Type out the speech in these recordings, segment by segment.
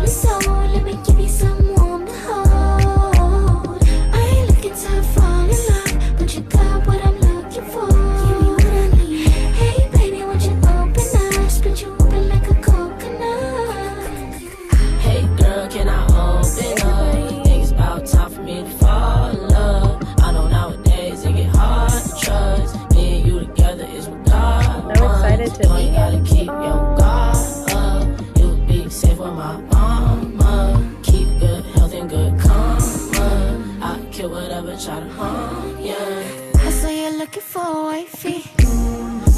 lonely soul, let me give you some warm to hold. I ain't looking to fall in love, but you got what I'm looking for. Give me what I need. Hey baby, won't you open up? Split you open like a coconut. Hey girl, can I open up? Think it's about time for me to fall in love. I know nowadays it get hard to trust. Me and you together is what God So wants. excited to Boy, you meet gotta keep your guard up. You'll be safe with my mama. Keep good health and good karma. I kill whatever try to harm ya. I saw you're looking for a wifey,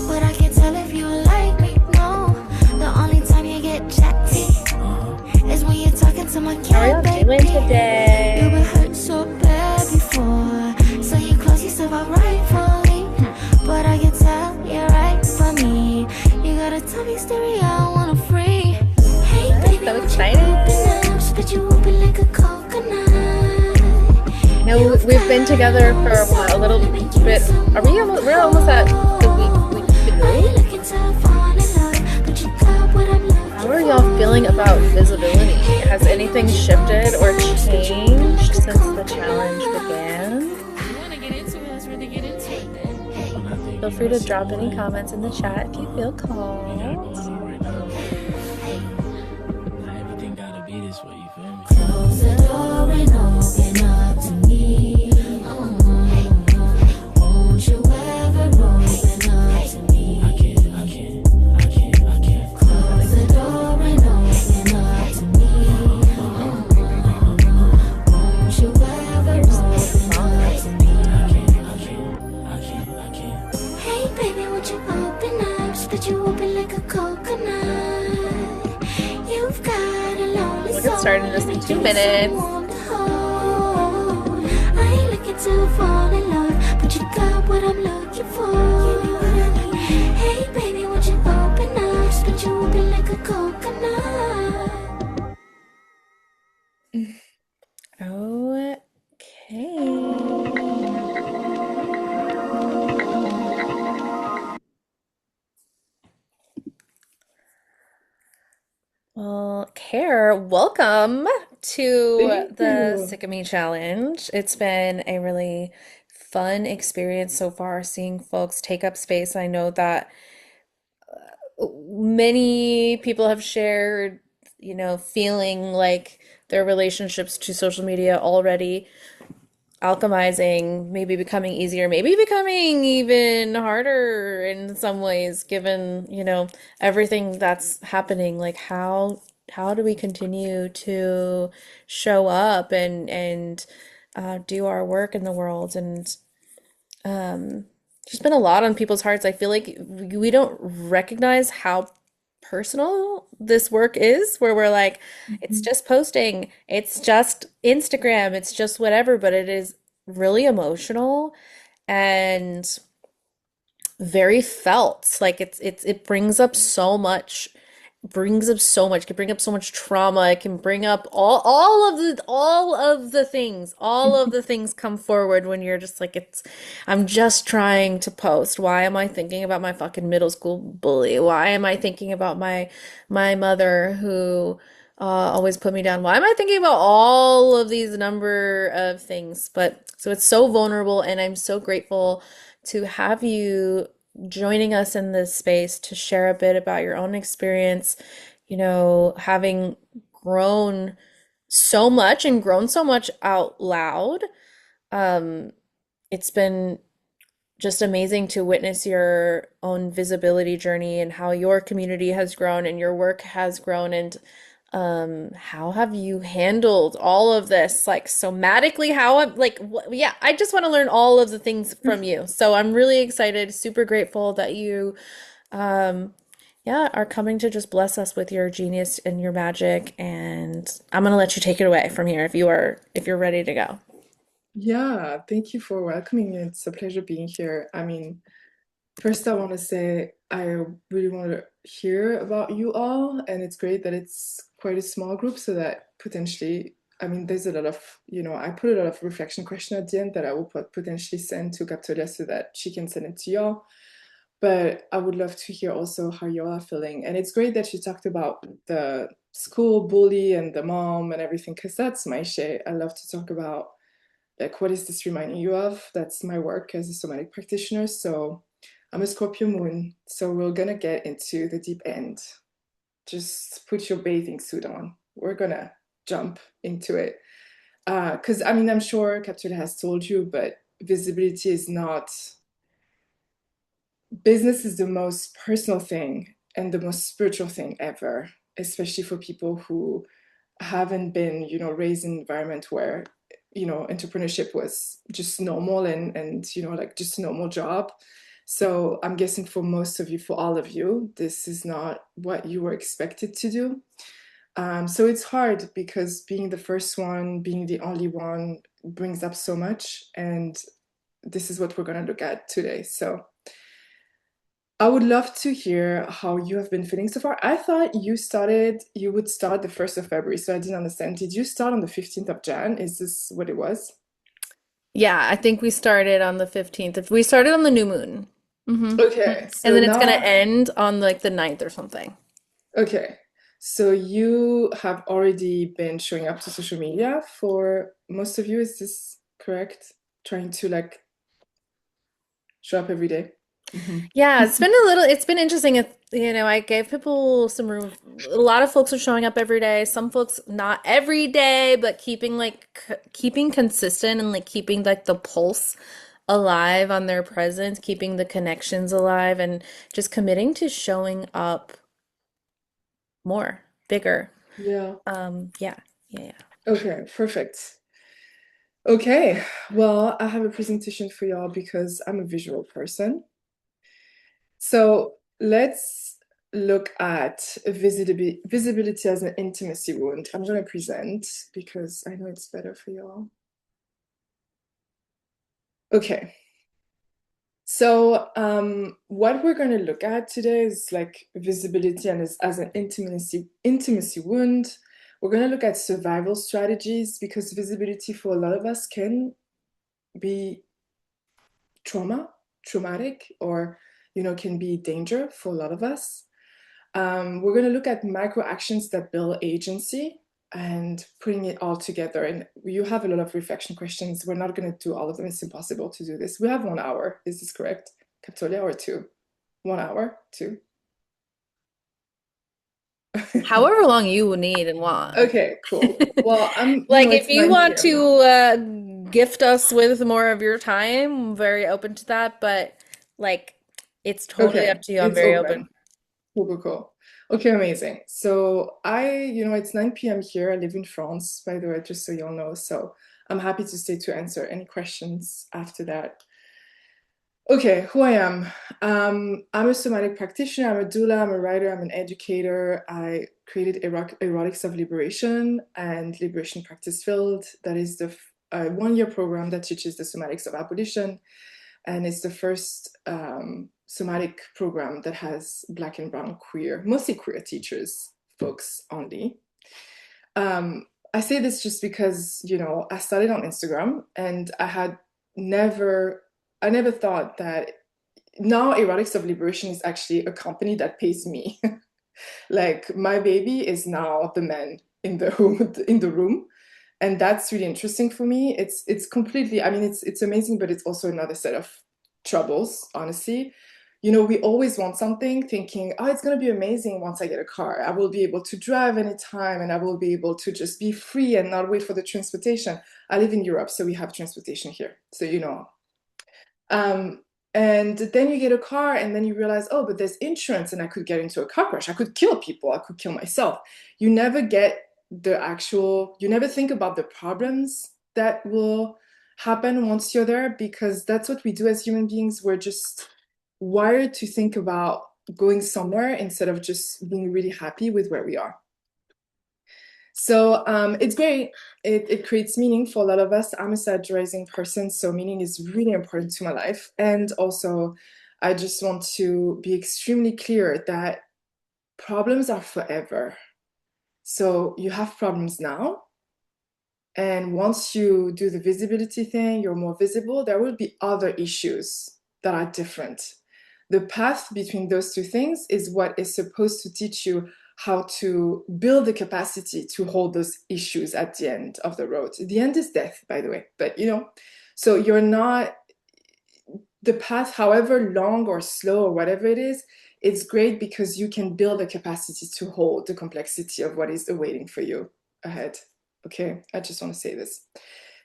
but I can't tell if you like me, no. The only time you get chatty is when you're talking to my How are cat, y'all baby. doing today? You've been hurt so bad before, so you close yourself up rightfully. But I can tell you're right for me. You got a tummy stereo, I wanna free. Hey baby, so won't you excited. open up? Spit you open like a coconut. No, we've been together for what, a little bit. Are we almost? We're almost at the week two. How are y'all feeling about visibility? Has anything shifted or changed since the challenge began? Feel free to drop any comments in the chat if you feel called. Everything gotta be this way, you feel me? Close the door and open up to me. Won't you ever open up to me? I can't. Close the door and open up to me. Won't you ever open up to me? I can't. Hey baby, won't you open up? Split you open like a coconut. You've got a lonely We'll get started in just 2 minutes. I ain't looking to fall in love, but you got what I'm looking for. Hey baby, won't you open up? Split you open like a coconut. Okay. Well, Care, welcome to Thank the you. Sick of Me challenge. It's been a really fun experience so far seeing folks take up space. I know that many people have shared, feeling like their relationships to social media already alchemizing, maybe becoming easier, maybe becoming even harder in some ways, given, everything that's happening. Like how do we continue to show up and do our work in the world? And there's been a lot on people's hearts. I feel like we don't recognize how personal this work is, where we're like, it's Mhm. just posting, it's just Instagram, it's just whatever, but it is really emotional and very felt. Like it brings up so much, it can bring up so much trauma, it can bring up all of the things come forward when you're just like, I'm just trying to post. Why am I thinking about my fucking middle school bully? Why am I thinking about my mother who always put me down? Why am I thinking about all of these number of things? But so it's so vulnerable, and I'm so grateful to have you joining us in this space to share a bit about your own experience, having grown so much and grown so much out loud. Um, it's been just amazing to witness your own visibility journey and how your community has grown and your work has grown. And how have you handled all of this, like somatically? Yeah, I just want to learn all of the things from you. So I'm really excited, super grateful that you, um, yeah, are coming to just bless us with your genius and your magic. And I'm gonna let you take it away from here if you're ready to go. Yeah, thank you for welcoming me. It's a pleasure being here. I mean, first I want to say I really want to hear about you all, and it's great that it's quite a small group so that potentially, I mean, there's a lot of, I put a lot of reflection question at the end that I will potentially send to Capitolia so that she can send it to y'all. But I would love to hear also how y'all are feeling. And it's great that you talked about the school bully and the mom and everything, because that's my shit. I love to talk about like what is this reminding you of? That's my work as a somatic practitioner. So I'm a Scorpio moon, so we're gonna get into the deep end. Just put your bathing suit on. We're gonna jump into it. Because I mean, I'm sure Captain has told you, but visibility is not, business is the most personal thing and the most spiritual thing ever, especially for people who haven't been, raised in an environment where, entrepreneurship was just normal and like just a normal job. So I'm guessing for most of you, for all of you, this is not what you were expected to do. So it's hard because being the first one, being the only one brings up so much. And this is what we're going to look at today. So I would love to hear how you have been feeling so far. I thought you would start the 1st of February, so I didn't understand. Did you start on the 15th of Jan? Is this what it was? Yeah, I think we started on the 15th. If we started on the new moon. Hmm. Okay, And so then it's gonna now, end on like the 9th or something. okay, so you have already been showing up to social media for most of you, is this correct? Trying to like show up every day? Mhm. Yeah, it's been interesting. I gave people some room. A lot of folks are showing up every day. Some folks not every day, but keeping consistent and like keeping like the pulse alive on their presence, keeping the connections alive and just committing to showing up more, bigger. Yeah. Yeah, yeah, yeah. Okay, perfect. Okay, well, I have a presentation for y'all because I'm a visual person. So let's look at visibility as an intimacy wound. I'm going to present because I know it's better for y'all. Okay. So what we're going to look at today is like visibility and as an intimacy wound. We're going to look at survival strategies because visibility for a lot of us can be traumatic, or can be danger for a lot of us. We're going to look at micro actions that build agency and putting it all together. And you have a lot of reflection questions. We're not going to do all of them. It's impossible to do this. We have 1 hour. Is this correct, Capitolia, or two? 1 hour, two? However long you would need and want. Okay, cool. Well, Like if it's you 9 want p.m. to now. gift us with more of your time, I'm very open to that, but like it's totally up Okay, to you. I'm it's very open. open. Cool, cool, cool. Okay, amazing. So it's 9 p.m. here. I live in France, by the way, just so y'all know. So I'm happy to stay to answer any questions after that. Okay, who I am. I'm a somatic practitioner, I'm a doula, I'm a writer, I'm an educator. I created Erotics of Liberation and Liberation Practice Field. That is the 1 year program that teaches the somatics of abolition. And it's the first somatic program that has Black and Brown queer, mostly queer teachers, folks only. I say this just because, I started on Instagram and I never thought that now Erotics of Liberation is actually a company that pays me. Like my baby is now the man in the room, and that's really interesting for me. It's completely. I mean, it's amazing, but it's also another set of troubles. Honestly, we always want something, thinking, oh, it's gonna be amazing once I get a car. I will be able to drive anytime, and I will be able to just be free and not wait for the transportation. I live in Europe, so we have transportation here. So um, and then you get a car, and then you realize, oh, but there's insurance, and I could get into a car crash. I could kill people. I could kill myself. You never get you never think about the problems that will happen once you're there, because that's what we do as human beings. We're just wired to think about going somewhere instead of just being really happy with where we are. So it's great. It creates meaning for a lot of us. I'm a Sag rising person, so meaning is really important to my life. And also, I just want to be extremely clear that problems are forever. So you have problems now. And once you do the visibility thing, you're more visible, there will be other issues that are different. The path between those two things is what is supposed to teach you how to build the capacity to hold those issues at the end of the road. The end is death, by the way, but so you're not, the path, however long or slow or whatever it is, it's great because you can build the capacity to hold the complexity of what is awaiting for you ahead. Okay, I just want to say this.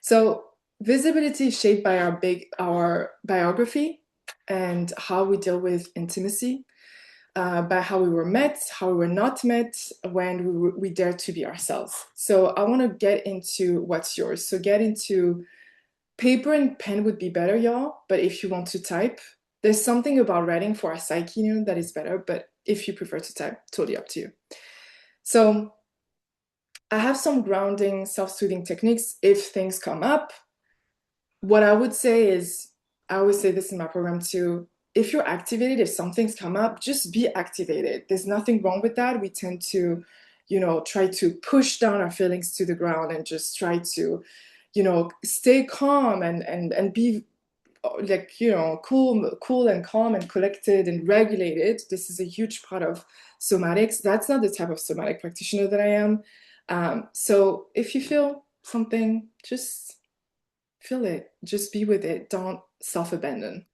So visibility is shaped by our biography and how we deal with intimacy, by how we were met, how we were not met, when we dare to be ourselves. So I want to get into what's yours. So get into paper and pen would be better, y'all. But if you want to type, there's something about writing for our psyche, that is better. But if you prefer to type, totally up to you. So I have some grounding, self-soothing techniques if things come up. What I would say is, I always say this in my program too, if you're activated, if something's come up, just be activated. There's nothing wrong with that. We tend to, try to push down our feelings to the ground and just try to, stay calm and be like, cool and calm and collected and regulated. This is a huge part of somatics. That's not the type of somatic practitioner that I am. So if you feel something, just feel it, just be with it, don't self-abandon.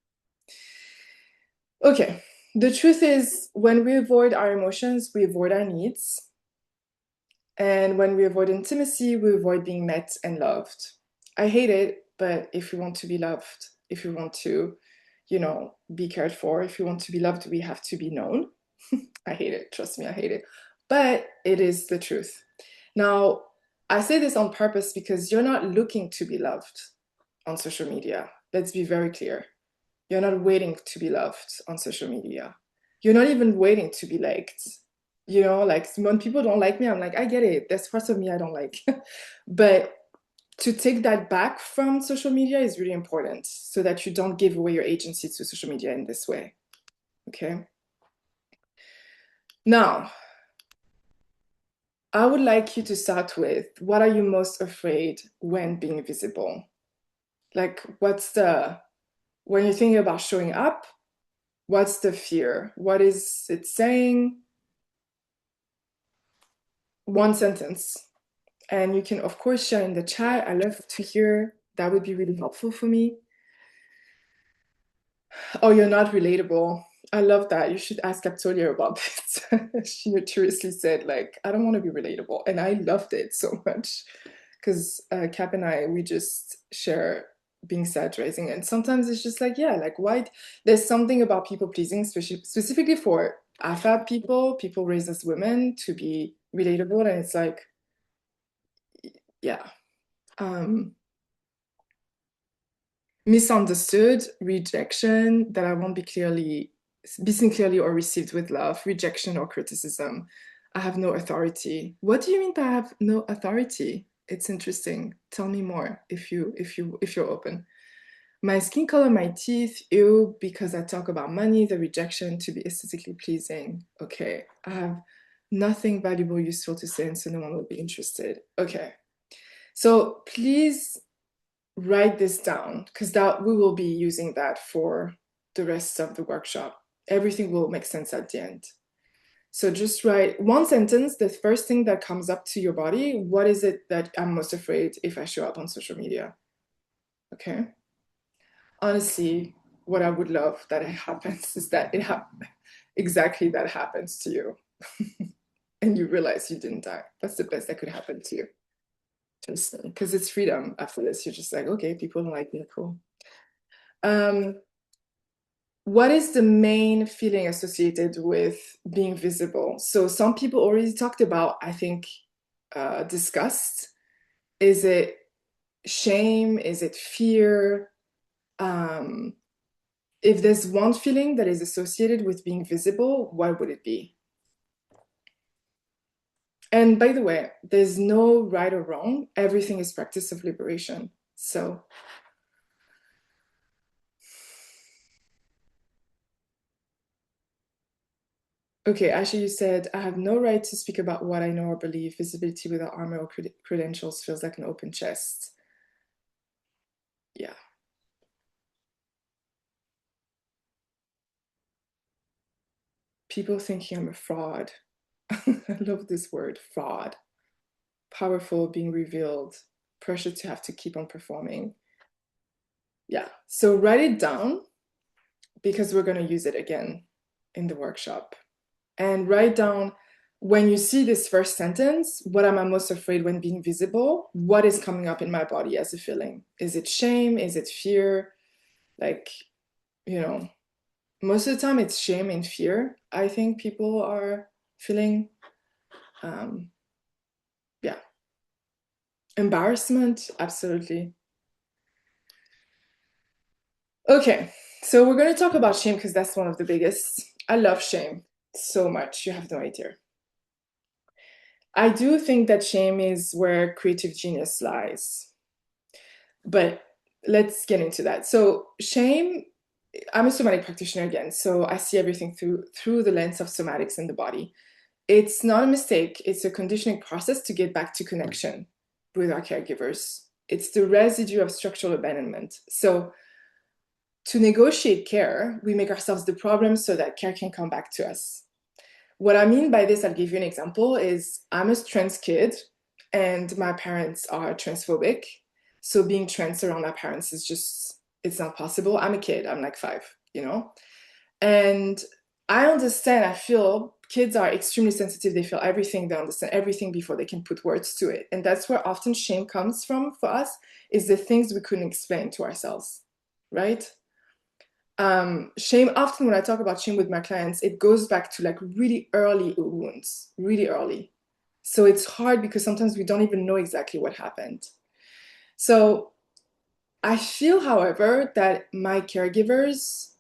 Okay, the truth is, when we avoid our emotions, we avoid our needs. And when we avoid intimacy, we avoid being met and loved. I hate it, but if we want to be loved, if we want to, be cared for, if we want to be loved, we have to be known. I hate it, trust me, I hate it. But it is the truth. Now, I say this on purpose because you're not looking to be loved on social media. Let's be very clear. You're not waiting to be loved on social media. You're not even waiting to be liked. Like when people don't like me, I'm like, I get it. There's parts of me I don't like. But to take that back from social media is really important so that you don't give away your agency to social media in this way. Okay? Now, I would like you to start with, what are you most afraid when being visible? Like, when you're thinking about showing up, what's the fear? What is it saying? One sentence. And you can, of course, share in the chat. I love to hear. That would be really helpful for me. Oh, you're not relatable. I love that. You should ask Capitolia about this. She notoriously said, like, I don't want to be relatable. And I loved it so much because Cap and I, we just share being satirizing. And sometimes it's just like, yeah, like, why? There's something about people pleasing, specifically for AFAB people raised as women, to be relatable. And it's like, yeah. Misunderstood, rejection, that I won't be seen clearly or received with love, rejection or criticism. I have no authority. What do you mean by I have no authority? It's interesting. Tell me more if you're open. My skin color, my teeth, ew, because I talk about money, the rejection to be aesthetically pleasing. Okay, I have nothing valuable, useful to say, and so no one will be interested. Okay, so please write this down, because that we will be using that for the rest of the workshop. Everything will make sense at the end. So just write one sentence, the first thing that comes up to your body. What is it that I'm most afraid if I show up on social media? Okay. Honestly, what I would love that it happens is that exactly that happens to you. And you realize you didn't die. That's the best that could happen to you. Just because it's freedom after this. You're just like, okay, people don't like me, cool. What is the main feeling associated with being visible? So some people already talked about, I think, disgust. Is it shame? Is it fear? If there's one feeling that is associated with being visible, what would it be? And by the way, there's no right or wrong. Everything is practice of liberation. So okay, actually, you said, I have no right to speak about what I know or believe. Visibility without armor or credentials feels like an open chest. Yeah. People thinking I'm a fraud. I love this word, fraud. Powerful, being revealed, pressure to have to keep on performing. Yeah, so write it down because we're going to use it again in the workshop. And write down when you see this first sentence, what am I most afraid when being visible? What is coming up in my body as a feeling? Is it shame? Is it fear? Like, you know, most of the time it's shame and fear. I think people are feeling, yeah. Embarrassment, absolutely. Okay, so we're going to talk about shame because that's one of the biggest. I love shame so much. You have no idea. I do think that shame is where creative genius lies. But let's get into that. So shame, I'm a somatic practitioner again, so I see everything through the lens of somatics in the body. It's not a mistake, it's a conditioning process to get back to connection with our caregivers. It's the residue of structural abandonment. So to negotiate care, we make ourselves the problem so that care can come back to us. What I mean by this, I'll give you an example, is I'm a trans kid and my parents are transphobic. So being trans around my parents is just, it's not possible. I'm a kid, I'm like 5, you know? And I understand, I feel kids are extremely sensitive. They feel everything, they understand everything before they can put words to it. And that's where often shame comes from for us, is the things we couldn't explain to ourselves, right? Shame, often when I talk about shame with my clients, it goes back to like really early wounds, really early. So it's hard because sometimes we don't even know exactly what happened. So I feel, however, that my caregivers,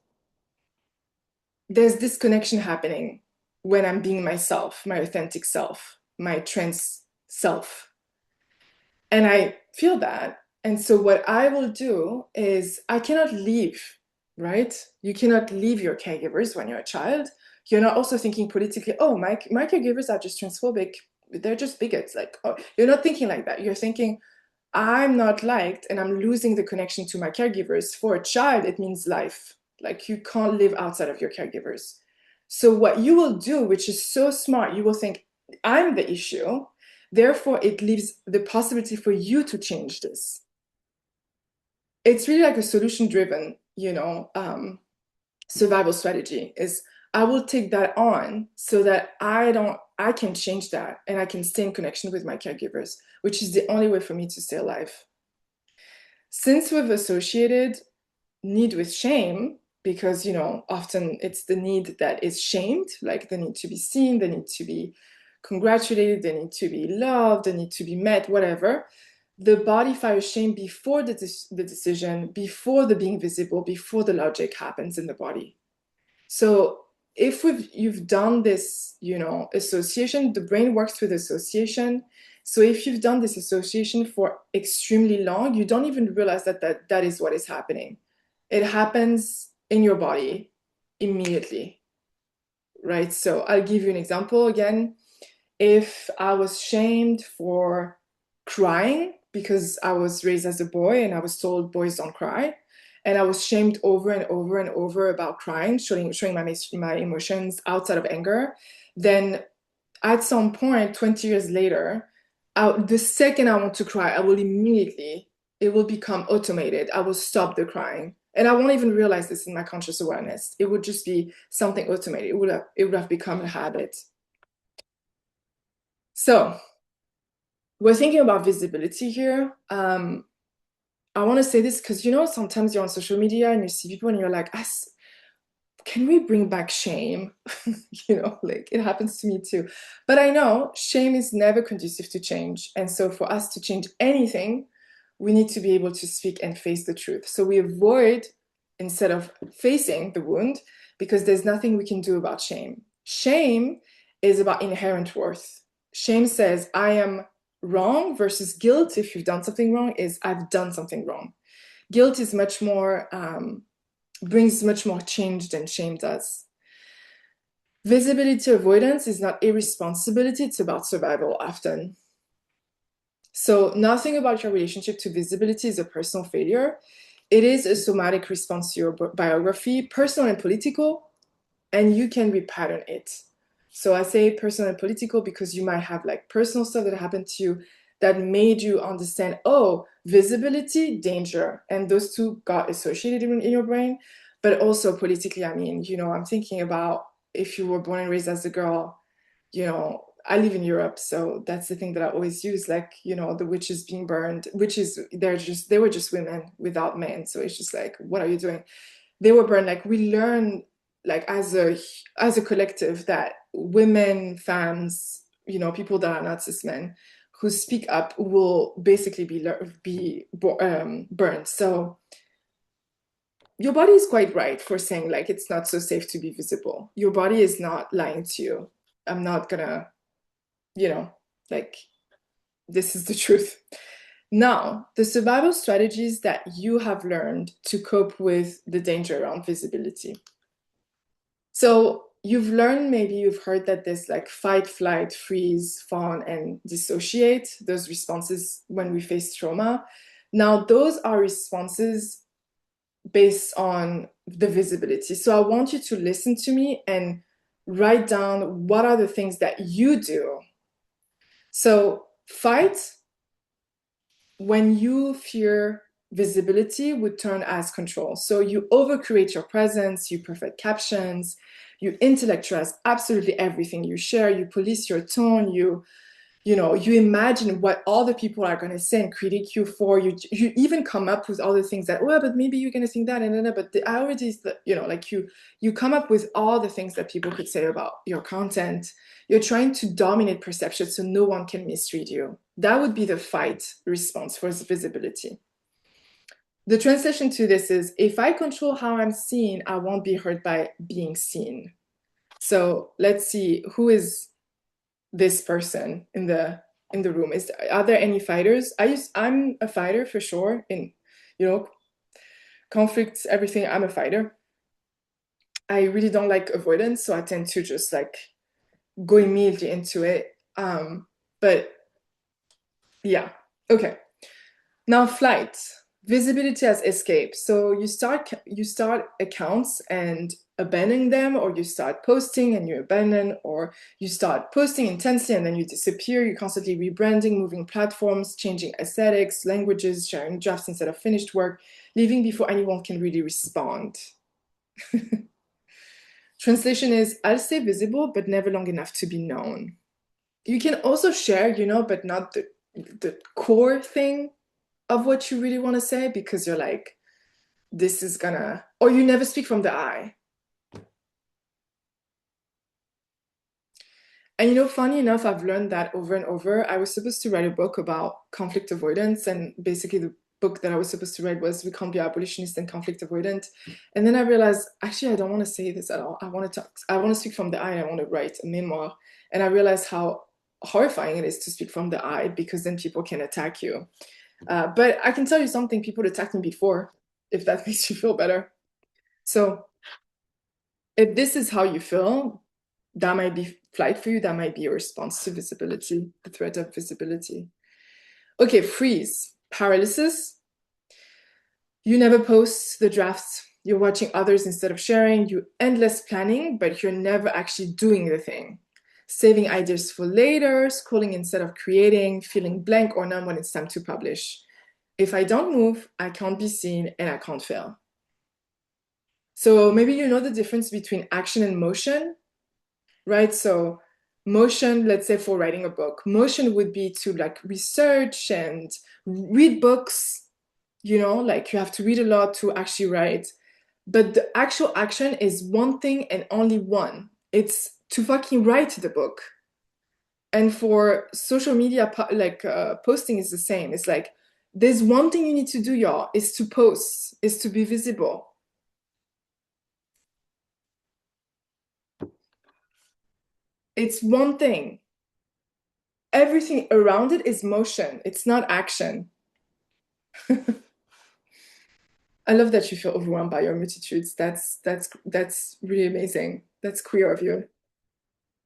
there's this connection happening when I'm being myself, my authentic self, my trans self. And I feel that. And so what I will do is I cannot leave, right? You cannot leave your caregivers when you're a child. You're not also thinking politically, oh, my caregivers are just transphobic. They're just bigots. Like, oh, you're not thinking like that. You're thinking, I'm not liked and I'm losing the connection to my caregivers. For a child, it means life. Like you can't live outside of your caregivers. So what you will do, which is so smart, you will think, I'm the issue. Therefore, it leaves the possibility for you to change this. It's really like a solution-driven, survival strategy is I will take that on so that I can change that and I can stay in connection with my caregivers, which is the only way for me to stay alive. Since we've associated need with shame, because, often it's the need that is shamed, like the need to be seen, the need to be congratulated, the need to be loved, the need to be met, whatever. The body fires shame before the decision, before the being visible, before the logic happens in the body. So if you've done this, association, the brain works with association. So if you've done this association for extremely long, you don't even realize that is what is happening. It happens in your body immediately, right? So I'll give you an example again. If I was shamed for crying because I was raised as a boy and I was told boys don't cry, and I was shamed over and over and over about crying, showing my emotions outside of anger, then at some point, 20 years later, the second I want to cry, it will become automated. I will stop the crying. And I won't even realize this in my conscious awareness. It would just be something automated. It would have become a habit. So we're thinking about visibility here. I want to say this because, sometimes you're on social media and you see people and you're like, can we bring back shame? Like it happens to me too. But I know shame is never conducive to change. And so for us to change anything, we need to be able to speak and face the truth. So we avoid instead of facing the wound because there's nothing we can do about shame. Shame is about inherent worth. Shame says, I am wrong versus guilt, if you've done something wrong, is I've done something wrong. Guilt is much more, brings much more change than shame does. Visibility avoidance is not irresponsibility, it's about survival often. So nothing about your relationship to visibility is a personal failure. It is a somatic response to your biography, personal and political, and you can repattern it. So I say personal and political because you might have like personal stuff that happened to you that made you understand, oh, visibility, danger. And those two got associated in your brain. But also politically, I mean, I'm thinking about if you were born and raised as a girl, I live in Europe, so that's the thing that I always use, like, the witches being burned, witches, they were just women without men. So it's just like, what are you doing? They were burned. Like we learn, like as a collective, that women, femmes, people that are not cis men who speak up will basically be burned. So your body is quite right for saying like it's not so safe to be visible. Your body is not lying to you. I'm not gonna, like, this is the truth. Now, the survival strategies that you have learned to cope with the danger around visibility. So maybe you've heard that there's like fight, flight, freeze, fawn, and dissociate, those responses when we face trauma. Now, those are responses based on the visibility. So I want you to listen to me and write down what are the things that you do. So fight, when you fear visibility, would turn as control. So you overcreate your presence, you perfect captions, you intellectualize absolutely everything you share, you police your tone, you imagine what other people are going to say and critique you for. You even come up with all the things that, well, but maybe you're going to think that, and but I already, like you come up with all the things that people could say about your content. You're trying to dominate perception so no one can misread you. That would be the fight response for visibility. The translation to this is, if I control how I'm seen, I won't be hurt by being seen. So let's see, who is this person in the room? Are there any fighters? I'm a fighter for sure. In conflicts, everything, I'm a fighter. I really don't like avoidance, so I tend to just like go immediately into it. But yeah, okay. Now flight. Visibility as escape. So you start accounts and abandoning them, or you start posting and you abandon, or you start posting intensely and then you disappear. You're constantly rebranding, moving platforms, changing aesthetics, languages, sharing drafts instead of finished work, leaving before anyone can really respond. Translation is, I'll stay visible, but never long enough to be known. You can also share, but not the core thing of what you really want to say, because you're like, this is gonna, or you never speak from the I. And funny enough, I've learned that over and over. I was supposed to write a book about conflict avoidance, and basically the book that I was supposed to write was We Can't Be Abolitionist and Conflict Avoidant. And then I realized, actually, I don't want to say this at all. I want to speak from the I, and I want to write a memoir. And I realized how horrifying it is to speak from the I, because then people can attack you. But I can tell you something, people attacked me before, if that makes you feel better. So if this is how you feel, that might be flight for you. That might be your response to visibility, the threat of visibility. Okay, freeze, paralysis. You never post the drafts. You're watching others instead of sharing. You endless planning, but you're never actually doing the thing. Saving ideas for later, scrolling instead of creating, feeling blank or numb when it's time to publish. If I don't move, I can't be seen and I can't fail. So maybe you know the difference between action and motion, right? So motion, let's say for writing a book, motion would be to like research and read books, like you have to read a lot to actually write. But the actual action is one thing and only one. It's to fucking write the book. And for social media, posting is the same. It's like, there's one thing you need to do, y'all, is to post, is to be visible. It's one thing. Everything around it is motion. It's not action. I love that you feel overwhelmed by your multitudes. That's really amazing. That's queer of you.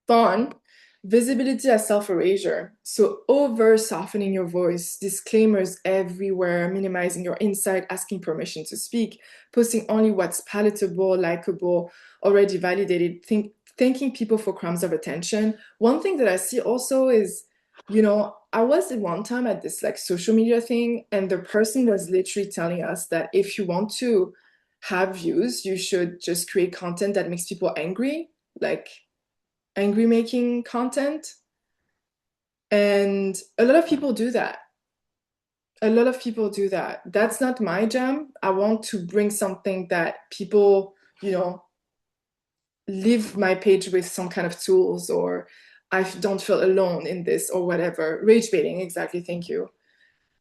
Fun. Visibility as self-erasure. So over softening your voice, disclaimers everywhere, minimizing your insight, asking permission to speak, posting only what's palatable, likable, already validated, thanking people for crumbs of attention. One thing that I see also is, I was at one time at this like social media thing, and the person was literally telling us that if you want to have views, you should just create content that makes people angry, like angry making content. And a lot of people do that. A lot of people do that. That's not my jam. I want to bring something that people, leave my page with some kind of tools, or I don't feel alone in this or whatever. Rage baiting, exactly. Thank you.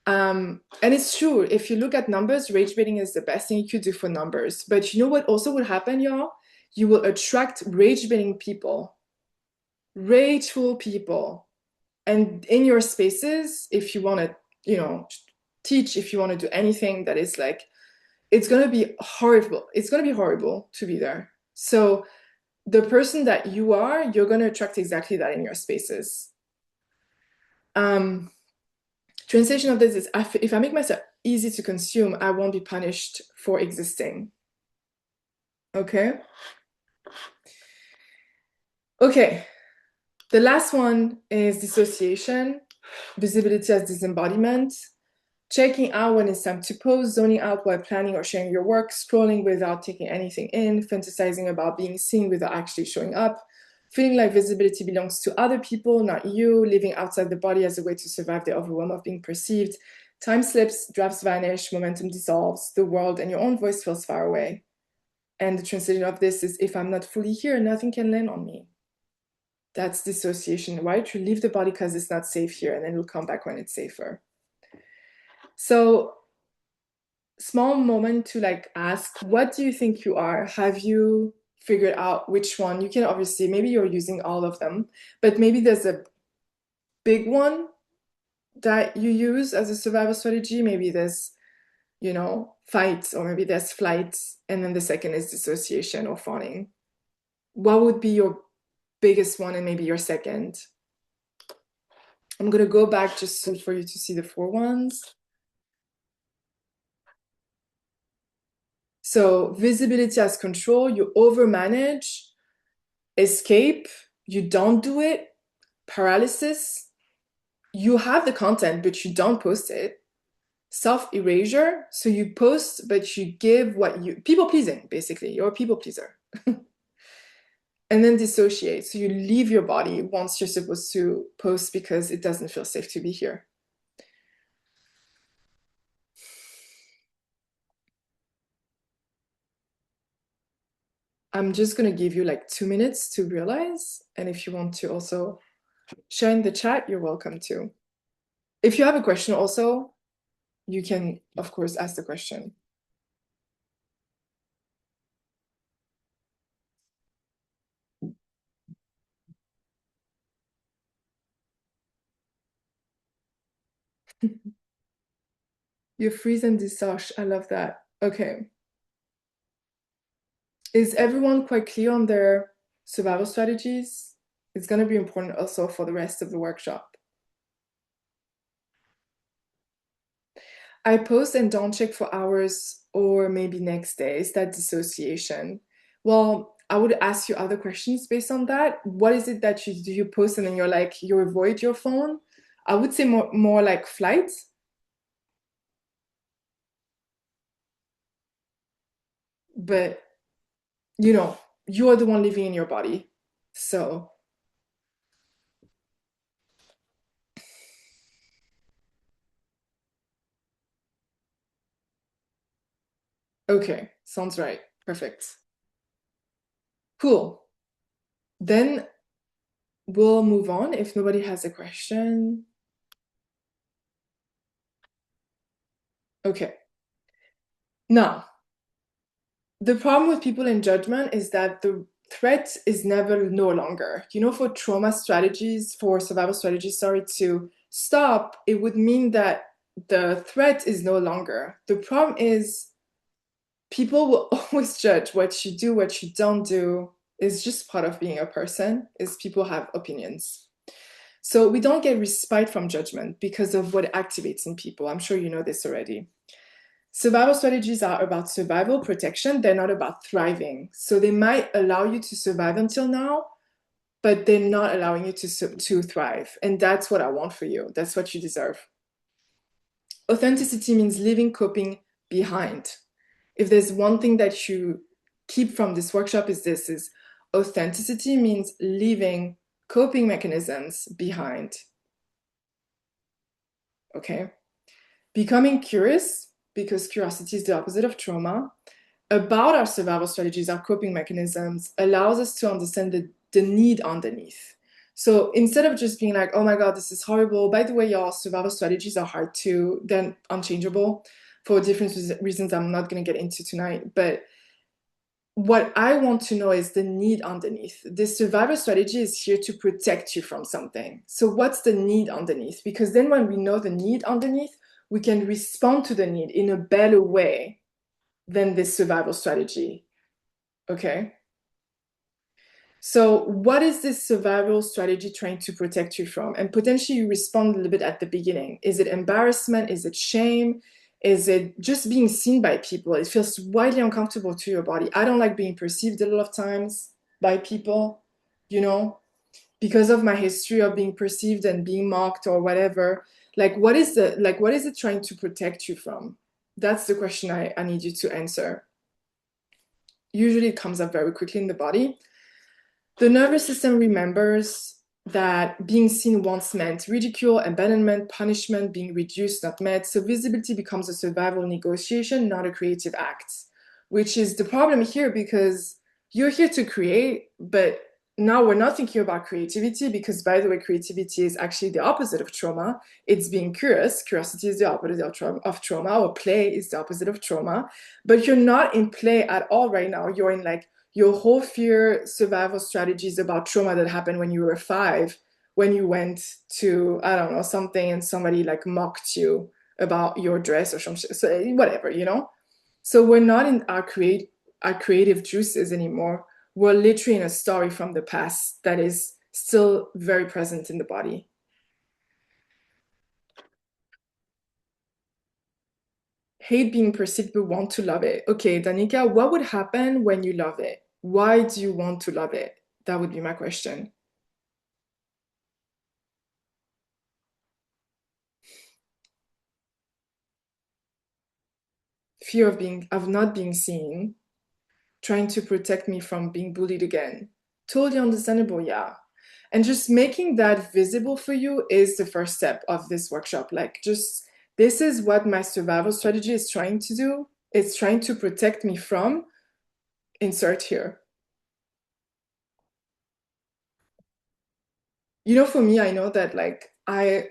And it's true. If you look at numbers, rage baiting is the best thing you could do for numbers. But you know what also would happen, y'all? You will attract rage baiting people, rageful people. And in your spaces, if you want to, teach, if you want to do anything that is like, it's going to be horrible. It's going to be horrible to be there. So the person that you are, you're going to attract exactly that in your spaces. Translation of this is, if I make myself easy to consume, I won't be punished for existing. Okay? Okay. The last one is dissociation, visibility as disembodiment, checking out when it's time to pose, zoning out while planning or sharing your work, scrolling without taking anything in, fantasizing about being seen without actually showing up, feeling like visibility belongs to other people, not you, living outside the body as a way to survive the overwhelm of being perceived. Time slips, drafts vanish, momentum dissolves, the world and your own voice feels far away. And the translation of this is, if I'm not fully here, nothing can land on me. That's dissociation, right? You leave the body because it's not safe here, and then you'll come back when it's safer. So, small moment to like ask, what do you think you are? Have you figured out which one? You can obviously, maybe you're using all of them, but maybe there's a big one that you use as a survival strategy. Maybe there's, fight, or maybe there's flight, and then the second is dissociation or fawning. What would be your biggest one and maybe your second? I'm going to go back just for you to see the 4 ones. So visibility as control, you overmanage. Escape, you don't do it. Paralysis, you have the content, but you don't post it. Self-erasure, so you post, but you give what you... People-pleasing, basically. You're a people-pleaser. And then dissociate, so you leave your body once you're supposed to post because it doesn't feel safe to be here. I'm just going to give you like 2 minutes to realize, and if you want to also share in the chat, you're welcome to. If you have a question also, you can, of course, ask the question. You freeze and dissociate. I love that. Okay. Is everyone quite clear on their survival strategies? It's going to be important also for the rest of the workshop. I post and don't check for hours or maybe next day. Is that dissociation? Well, I would ask you other questions based on that. What is it that you post and then you're like, you avoid your phone? I would say more like flight. But, you are the one living in your body. So, okay, sounds right. Perfect. Cool. Then we'll move on if nobody has a question. Okay. Now, the problem with people in judgment is that the threat is never no longer. For trauma strategies, for survival strategies, to stop, it would mean that the threat is no longer. The problem is people will always judge what you do, what you don't do. Is just part of being a person, is people have opinions. So we don't get respite from judgment because of what it activates in people. I'm sure you know this already. Survival strategies are about survival protection. They're not about thriving. So they might allow you to survive until now, but they're not allowing you to thrive. And that's what I want for you. That's what you deserve. Authenticity means leaving coping behind. If there's one thing that you keep from this workshop is this is authenticity means leaving coping mechanisms behind. Okay? Becoming curious, because curiosity is the opposite of trauma, about our survival strategies, our coping mechanisms, allows us to understand the need underneath. So instead of just being like, oh my God, this is horrible. By the way, y'all, survival strategies are hard too. They're unchangeable for different reasons I'm not going to get into tonight. But what I want to know is the need underneath. This survival strategy is here to protect you from something. So what's the need underneath? Because then when we know the need underneath, we can respond to the need in a better way than this survival strategy. Okay? So what is this survival strategy trying to protect you from? And potentially you respond a little bit at the beginning. Is it embarrassment? Is it shame? Is it just being seen by people? It feels widely uncomfortable to your body. I don't like being perceived a lot of times by people, you know, because of my history of being perceived and being mocked or whatever. Like what is it trying to protect you from? That's the question I need you to answer. Usually it comes up very quickly in the body. The nervous system remembers that being seen once meant ridicule, abandonment, punishment, being reduced, not met. So visibility becomes a survival negotiation, not a creative act, which is the problem here because you're here to create, but now we're not thinking about creativity because, by the way, creativity is actually the opposite of trauma. It's being curious. Curiosity is the opposite of trauma, or play is the opposite of trauma. But you're not in play at all right now. You're in like your whole fear survival strategies about trauma that happened when you were 5, when you went to, I don't know, something and somebody like mocked you about your dress or something, so whatever, you know? So we're not in our creative juices anymore. We're literally in a story from the past that is still very present in the body. Hate being perceived but want to love it. Okay, Danica, what would happen when you love it? Why do you want to love it? That would be my question. Fear of not being seen, trying to protect me from being bullied again. Totally understandable, yeah. And just making that visible for you is the first step of this workshop. Like, just this is what my survival strategy is trying to do. It's trying to protect me from, insert here. You know, for me, I know that like I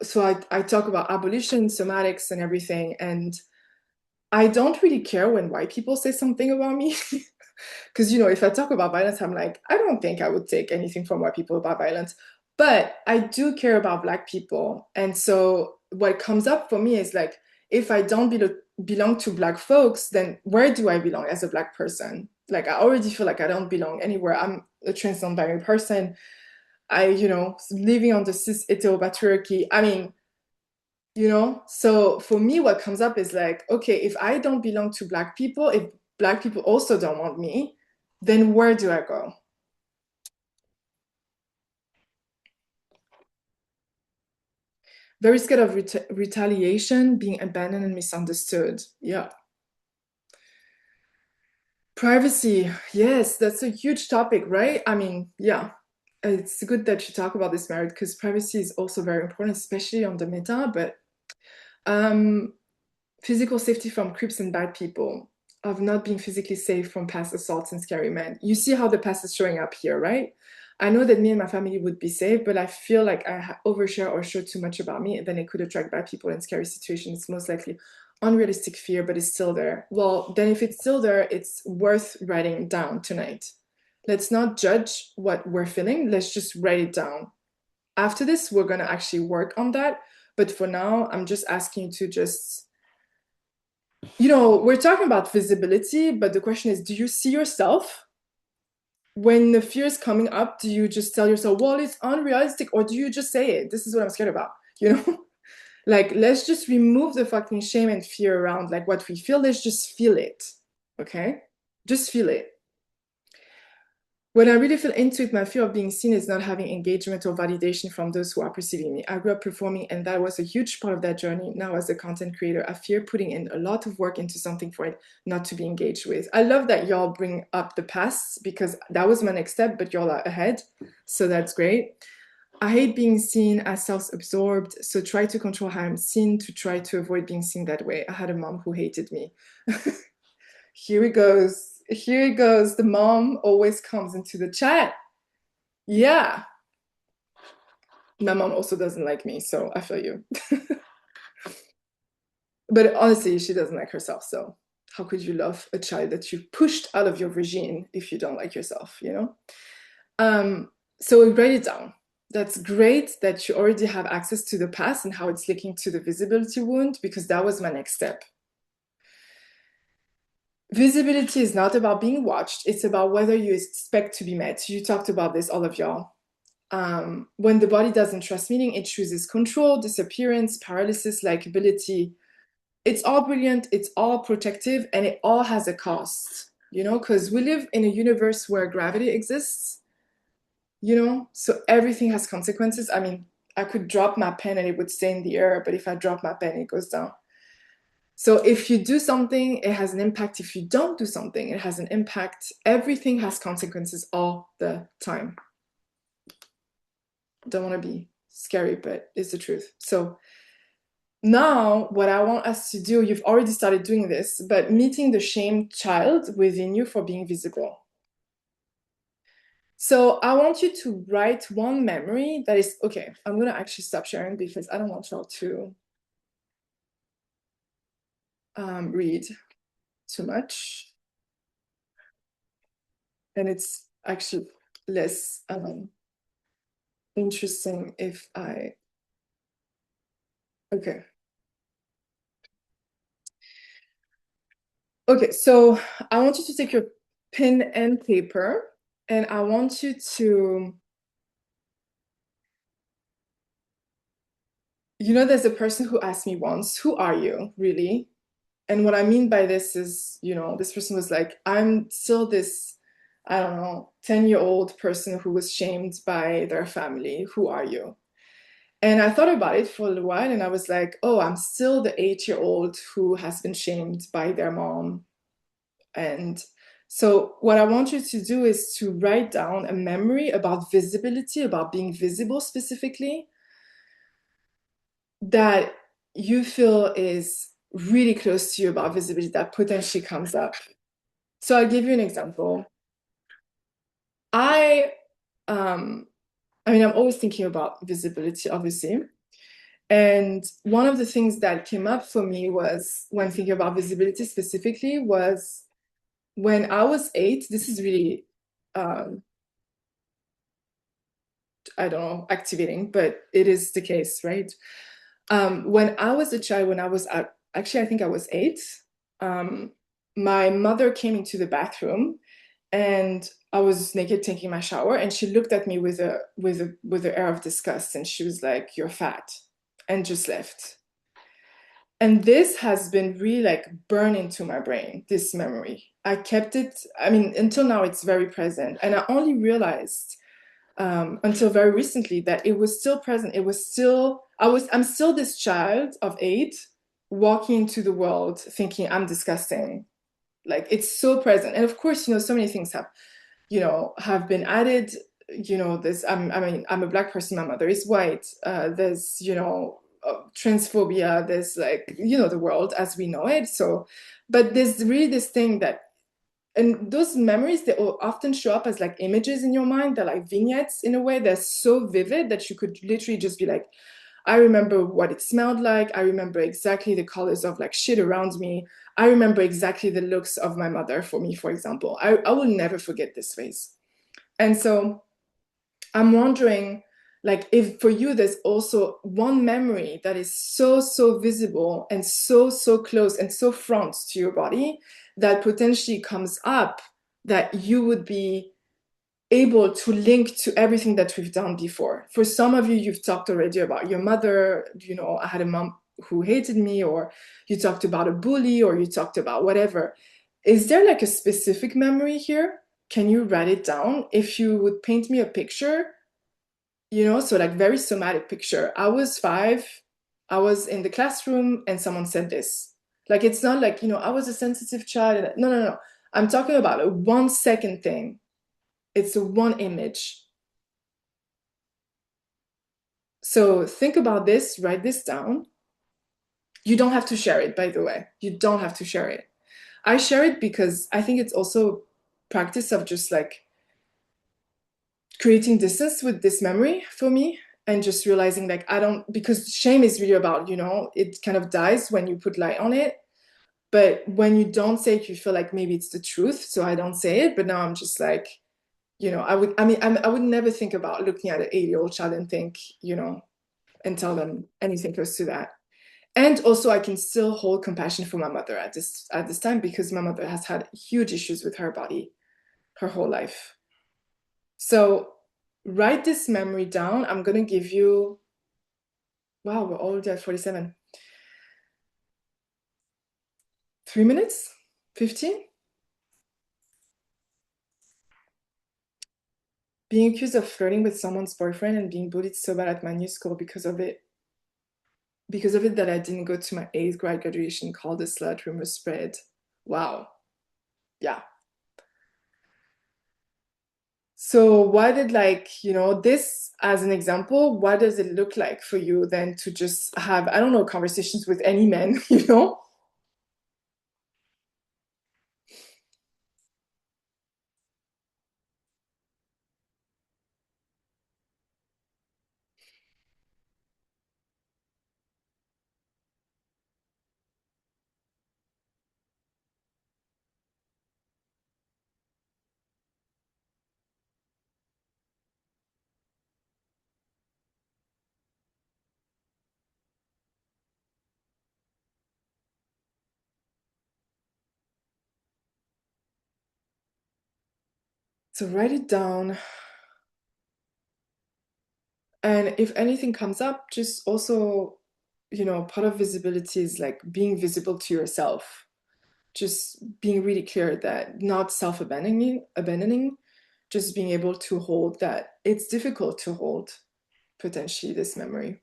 talk about abolition, somatics, and everything, and I don't really care when white people say something about me. Because, you know, if I talk about violence, I'm like, I don't think I would take anything from white people about violence. But I do care about Black people. And so what comes up for me is like, if I don't belong to Black folks, then where do I belong as a Black person? Like, I already feel like I don't belong anywhere. I'm a trans non-binary person. Living on the cis heteropatriarchy. I mean, you know, so for me, what comes up is like, okay, if I don't belong to Black people, if Black people also don't want me, then where do I go? Very scared of retaliation, being abandoned and misunderstood. Yeah. Privacy. Yes, that's a huge topic, right? I mean, yeah. It's good that you talk about this, Merit, because privacy is also very important, especially on the meta, but physical safety from creeps and bad people, of not being physically safe from past assaults and scary men. You see how the past is showing up here, right? I know that me and my family would be safe, but I feel like I overshare or show too much about me, then it could attract bad people in scary situations. It's most likely unrealistic fear, but it's still there. Well, then if it's still there, it's worth writing down tonight. Let's not judge what we're feeling. Let's just write it down. After this, we're going to actually work on that. But for now, I'm just asking you to just, we're talking about visibility, but the question is, do you see yourself? When the fear is coming up, do you just tell yourself, well, it's unrealistic, or do you just say it? This is what I'm scared about, you know? Like, let's just remove the fucking shame and fear around like what we feel. Let's just feel it. Okay? Just feel it. When I really feel into it, my fear of being seen is not having engagement or validation from those who are perceiving me. I grew up performing, and that was a huge part of that journey. Now, as a content creator, I fear putting in a lot of work into something for it not to be engaged with. I love that y'all bring up the past because that was my next step, but y'all are ahead. So that's great. I hate being seen as self-absorbed, so try to control how I'm seen to try to avoid being seen that way. I had a mom who hated me. Here it goes. Here it goes. The mom always comes into the chat. Yeah. My mom also doesn't like me, so I feel you. But honestly, she doesn't like herself, so how could you love a child that you pushed out of your regime if you don't like yourself, you know? So write it down. That's great that you already have access to the past and how it's linking to the visibility wound, because that was my next step. Visibility is not about being watched, it's about whether you expect to be met. You talked about this, all of y'all. When the body doesn't trust meaning, it chooses control, disappearance, paralysis, likability. It's all brilliant, it's all protective, and it all has a cost, you know, because we live in a universe where gravity exists, you know, so everything has consequences. I mean, I could drop my pen and it would stay in the air, but if I drop my pen, it goes down. So if you do something, it has an impact. If you don't do something, it has an impact. Everything has consequences all the time. Don't want to be scary, but it's the truth. So now what I want us to do, you've already started doing this, but meeting the shamed child within you for being visible. So I want you to write one memory that is, okay, I'm going to actually stop sharing because I don't want y'all to read too much. And it's actually less interesting if I, okay. Okay, so I want you to take your pen and paper and I want you to, you know, there's a person who asked me once, who are you really? And what I mean by this is, you know, this person was like, I'm still this, I don't know, 10-year-old person who was shamed by their family. Who are you? And I thought about it for a little while and I was like, oh, I'm still the 8-year-old who has been shamed by their mom. And so what I want you to do is to write down a memory about visibility, about being visible specifically, that you feel is really close to you about visibility that potentially comes up. So I'll give you an example. I mean, I'm always thinking about visibility, obviously. And one of the things that came up for me was when thinking about visibility specifically was when I was 8, this is really, I don't know, activating, but it is the case, right? When I was a child, when I was actually, I think I was 8, my mother came into the bathroom and I was naked taking my shower, and she looked at me with an air of disgust, and she was like, "You're fat," and just left. And this has been really like burned into my brain, this memory. I kept it, I mean, until now it's very present. And I only realized until very recently that it was still present. It was still, I'm still this child of 8 walking into the world thinking I'm disgusting. Like it's so present. And of course, you know, so many things have been added. You know, this, I mean, I'm a Black person, my mother is white. There's, you know, transphobia, there's like, you know, the world as we know it. So, but there's really this thing that, and those memories, they often show up as like images in your mind. They're like vignettes in a way. They're so vivid that you could literally just be like, I remember what it smelled like. I remember exactly the colors of like shit around me. I remember exactly the looks of my mother, for me, for example. I will never forget this face. And so I'm wondering, like, if for you there's also one memory that is so, so visible and so, so close and so front to your body that potentially comes up that you would be able to link to everything that we've done before. For some of you, you've talked already about your mother, you know, I had a mom who hated me, or you talked about a bully, or you talked about whatever. Is there like a specific memory here? Can you write it down? If you would paint me a picture, you know, so like very somatic picture. I was 5, I was in the classroom and someone said this. Like it's not like, you know, I was a sensitive child. No, no, no. I'm talking about a 1 second thing. It's a one image. So think about this, write this down. You don't have to share it, by the way. You don't have to share it. I share it because I think it's also practice of just like creating distance with this memory for me, and just realizing like I don't, because shame is really about, you know, it kind of dies when you put light on it. But when you don't say it, you feel like maybe it's the truth. So I don't say it. But now I'm just like, you know, I would never think about looking at an 8-year-old child and think, you know, and tell them anything close to that. And also I can still hold compassion for my mother at this time, because my mother has had huge issues with her body her whole life. So write this memory down. I'm gonna give you, wow, we're already at 47. 3 minutes? 15? Being accused of flirting with someone's boyfriend and being bullied so bad at my new school because of it. Because of it that I didn't go to my 8th grade graduation, called the slut, rumor spread. Wow. Yeah. So what did, like, you know, this as an example, what does it look like for you then to just have, I don't know, conversations with any men, you know? So write it down. And if anything comes up, just also, you know, part of visibility is like being visible to yourself. Just being really clear that not abandoning, just being able to hold that it's difficult to hold potentially this memory.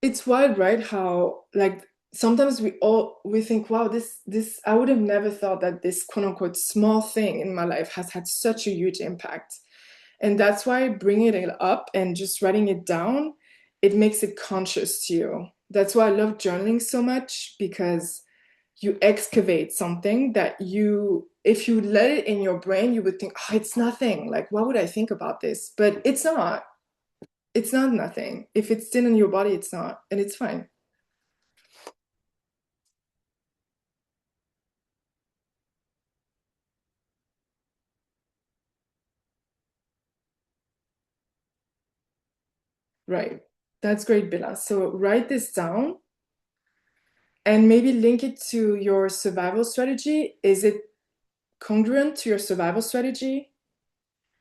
It's wild, right? How like sometimes we think, wow, this I would have never thought that this quote unquote small thing in my life has had such a huge impact. And that's why bringing it up and just writing it down, it makes it conscious to you. That's why I love journaling so much, because you excavate something that you, if you let it in your brain, you would think, oh, it's nothing. Like, what would I think about this? But it's not. It's not nothing. If it's still in your body, it's not, and it's fine. Right. That's great, Bella. So write this down and maybe link it to your survival strategy. Is it congruent to your survival strategy?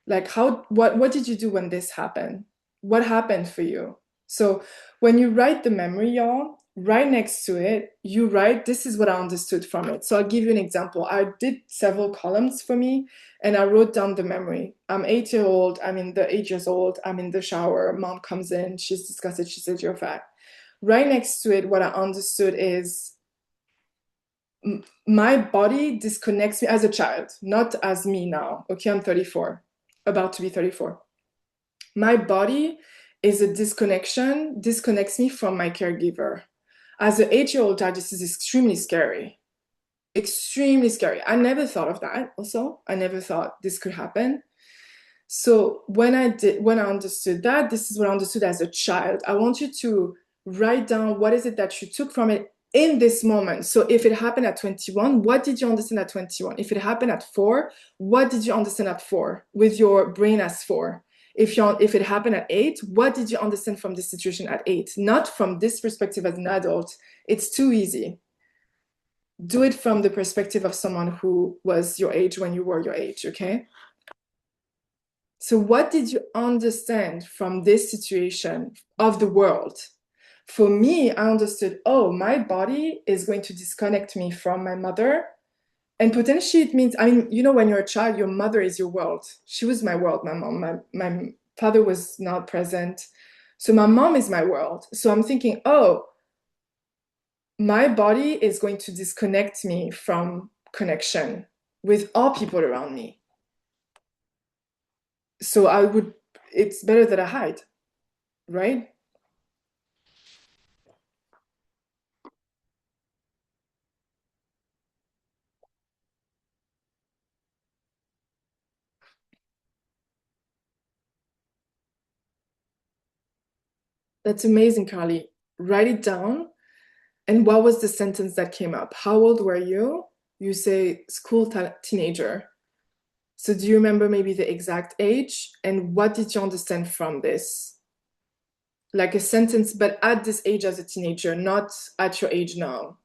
Like what did you do when this happened? What happened for you? So when you write the memory, y'all, right next to it, you write, this is what I understood from it. So I'll give you an example. I did several columns for me and I wrote down the memory. I'm 8 year old, I'm in the 8 years old, I'm in the shower, mom comes in, she's disgusted, she said, you're fat. Right next to it, what I understood is my body disconnects me as a child, not as me now. Okay, I'm 34, about to be 34. My body is a disconnection, disconnects me from my caregiver. As an 8 year old child, this is extremely scary. Extremely scary. I never thought of that also. I never thought this could happen. So when I understood that, this is what I understood as a child. I want you to write down what is it that you took from it in this moment. So if it happened at 21, what did you understand at 21? If it happened at 4, what did you understand at 4 with your brain as 4? If it happened at 8, what did you understand from this situation at 8? Not from this perspective as an adult. It's too easy. Do it from the perspective of someone who was your age when you were your age, okay? So what did you understand from this situation of the world? For me, I understood, oh, my body is going to disconnect me from my mother. And potentially it means, I mean, you know, when you're a child, your mother is your world. She was my world, my mom. My father was not present. So my mom is my world. So I'm thinking, oh, my body is going to disconnect me from connection with all people around me. So it's better that I hide, right? That's amazing, Carly. Write it down. And what was the sentence that came up? How old were you? You say school teenager. So do you remember maybe the exact age? And what did you understand from this? Like a sentence, but at this age as a teenager, not at your age now.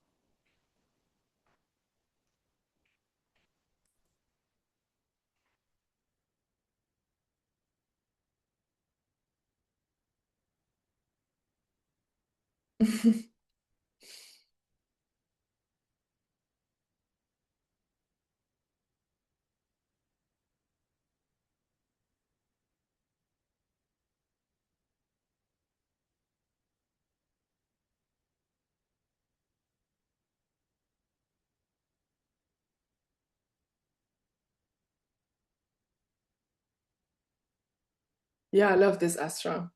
Yeah, I love this, Astra.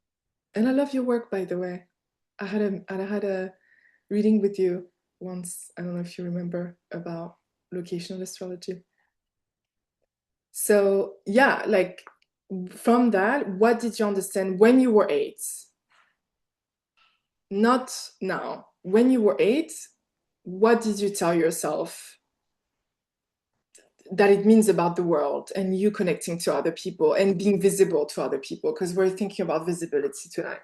And I love your work, by the way. I had a reading with you once. I don't know if you remember about locational astrology. So yeah, like from that, what did you understand when you were 8? Not now. When you were 8, what did you tell yourself that it means about the world and you connecting to other people and being visible to other people? Because we're thinking about visibility tonight.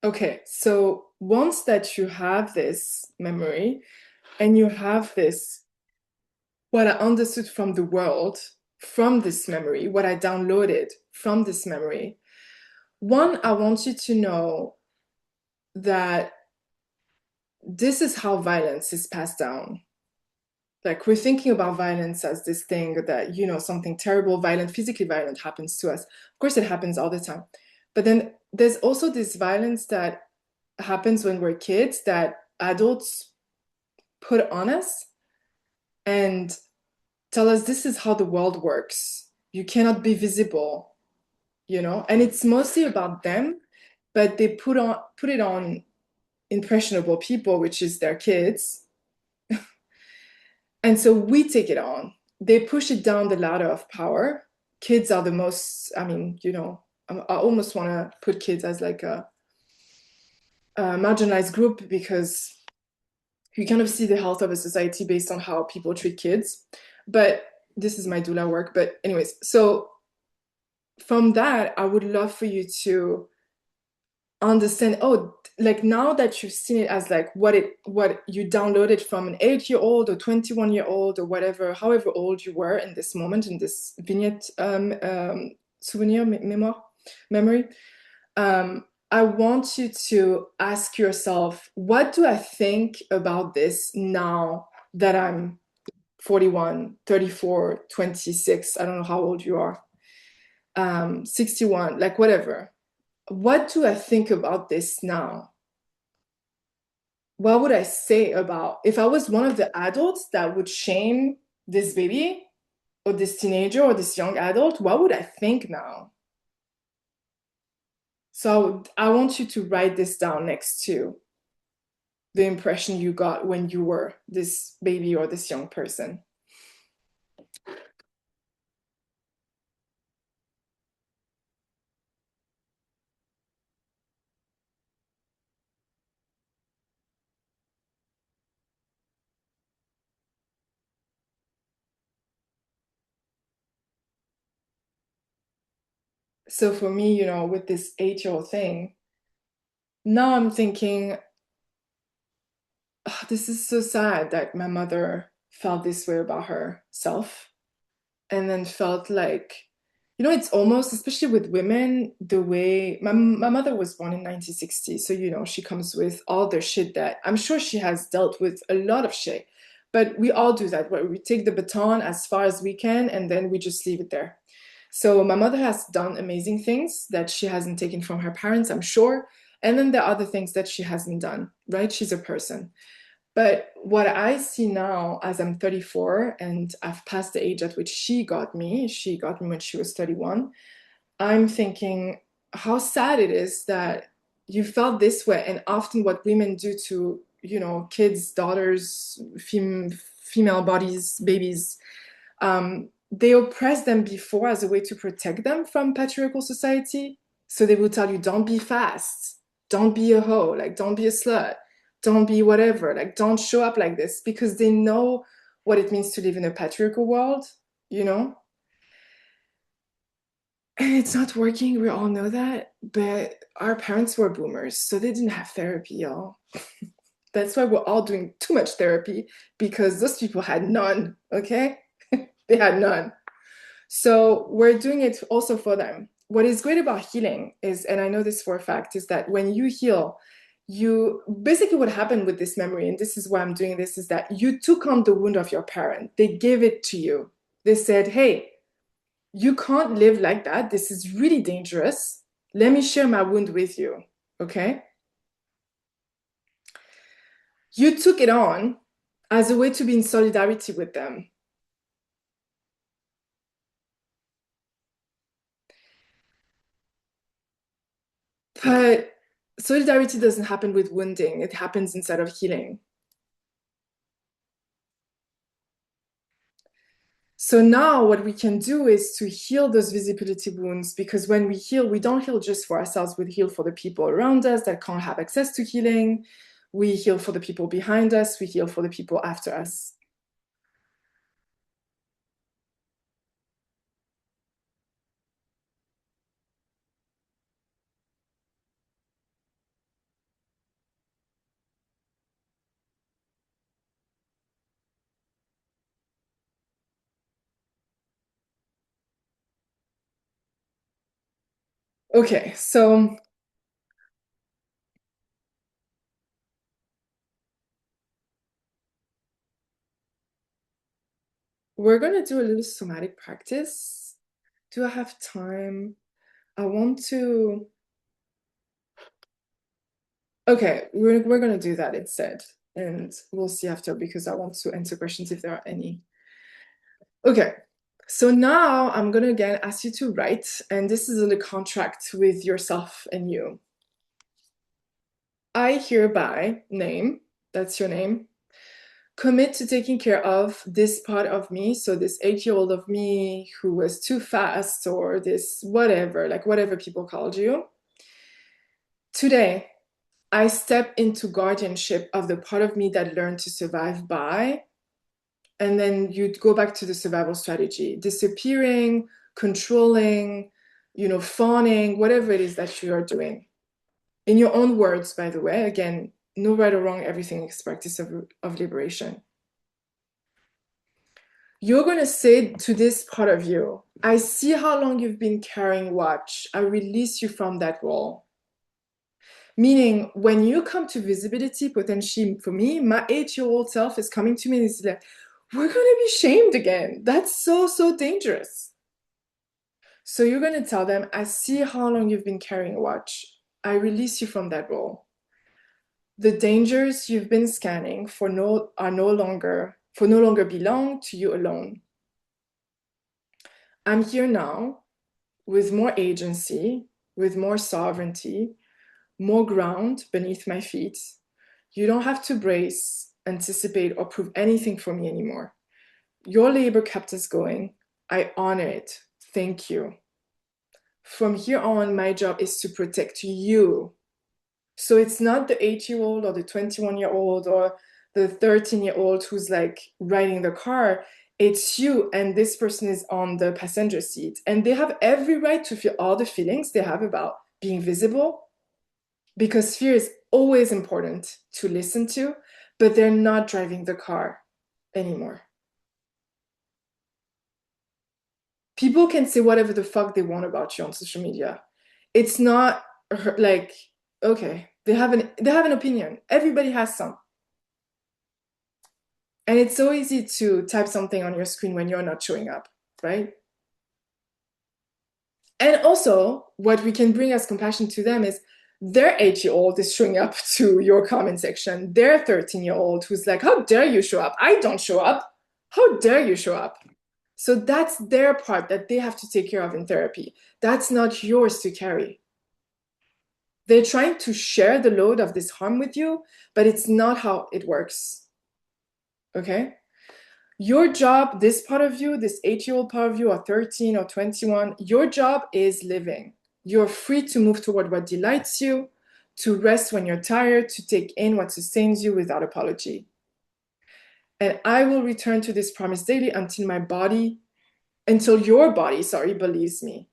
Okay, so once that you have this memory and you have this, what I understood from the world, from this memory, what I downloaded from this memory, one, I want you to know that this is how violence is passed down. Like we're thinking about violence as this thing that, you know, something terrible, violent, physically violent happens to us. Of course, it happens all the time. But then there's also this violence that happens when we're kids that adults put on us and tell us this is how the world works. You cannot be visible, you know? And it's mostly about them, but they put it on impressionable people, which is their kids. And so we take it on. They push it down the ladder of power. Kids are the most, I mean, you know, I almost want to put kids as like a marginalized group because you kind of see the health of a society based on how people treat kids. But this is my doula work. But anyways, so from that, I would love for you to understand, oh, like now that you've seen it as like what you downloaded from an 8-year-old or 21-year-old or whatever, however old you were in this moment, in this vignette, souvenir, memory, I want you to ask yourself, what do I think about this now that I'm 41, 34, 26, I don't know how old you are, 61, like whatever. What do I think about this now? What would I say about if I was one of the adults that would shame this baby or this teenager or this young adult? What would I think now? So I want you to write this down next to the impression you got when you were this baby or this young person. So for me, with this 8-year-old thing, now I'm thinking, "Oh, this is so sad that my mother felt this way about herself and then felt like, it's almost, especially with women, the way my mother was born in 1960. So, she comes with all the shit that I'm sure she has dealt with a lot of shit. But we all do that, where we take the baton as far as we can and then we just leave it there. So my mother has done amazing things that she hasn't taken from her parents, I'm sure. And then there are other things that she hasn't done, right? She's a person. But what I see now as I'm 34 and I've passed the age at which she got me when she was 31, I'm thinking how sad it is that you felt this way. And often what women do to, kids, daughters, female bodies, babies, they oppress them before as a way to protect them from patriarchal society. So they will tell you, don't be fast, don't be a hoe, like don't be a slut, don't be whatever, like don't show up like this, because they know what it means to live in a patriarchal world, you know? And it's not working, we all know that, but our parents were boomers, so they didn't have therapy, y'all. That's why we're all doing too much therapy, because those people had none, okay? They had none. So we're doing it also for them. What is great about healing is, and I know this for a fact, is that when you heal, you basically what happened with this memory, and this is why I'm doing this, is that you took on the wound of your parent. They gave it to you. They said, hey, you can't live like that. This is really dangerous. Let me share my wound with you. Okay? You took it on as a way to be in solidarity with them. But solidarity doesn't happen with wounding, it happens instead of healing. So now what we can do is to heal those visibility wounds, because when we heal, we don't heal just for ourselves, we heal for the people around us that can't have access to healing. We heal for the people behind us, we heal for the people after us. Okay, so we're gonna do a little somatic practice. Do I have time? I want to. Okay, we're gonna do that instead, and we'll see after, because I want to answer questions if there are any. Okay, so now I'm gonna again ask you to write, and this is a contract with yourself and you. I hereby name, that's your name, commit to taking care of this part of me, so this 8-year-old of me who was too fast, or this whatever, like whatever people called you. Today, I step into guardianship of the part of me that learned to survive by, and then you'd go back to the survival strategy, disappearing, controlling, fawning, whatever it is that you are doing. In your own words, by the way, again, no right or wrong, everything is practice of liberation. You're going to say to this part of you, I see how long you've been carrying watch. I release you from that role. Meaning, when you come to visibility, potentially for me, my 8-year-old self is coming to me and is like, we're going to be shamed again. That's so, so dangerous. So you're going to tell them, I see how long you've been carrying a watch. I release you from that role. The dangers you've been scanning no longer belong to you alone. I'm here now with more agency, with more sovereignty, more ground beneath my feet, You don't have to brace, anticipate, or prove anything for me anymore. Your labor kept us going. I honor it. Thank you. From here on, my job is to protect you. So it's not the 8-year-old or the 21-year-old or the 13-year-old who's like riding the car. It's you, and this person is on the passenger seat. And they have every right to feel all the feelings they have about being visible, because fear is always important to listen to, but they're not driving the car anymore. People can say whatever the fuck they want about you on social media. It's not like, okay, they have an opinion. Everybody has some. And it's so easy to type something on your screen when you're not showing up, right? And also, what we can bring as compassion to them is their 8-year-old is showing up to your comment section. Their 13-year-old who's like, how dare you show up? I don't show up. How dare you show up? So that's their part that they have to take care of in therapy. That's not yours to carry. They're trying to share the load of this harm with you, but it's not how it works. Okay? Your job, this part of you, this 8-year-old part of you, or 13 or 21, your job is living. You're free to move toward what delights you, to rest when you're tired, to take in what sustains you without apology. And I will return to this promise daily until your body, believes me.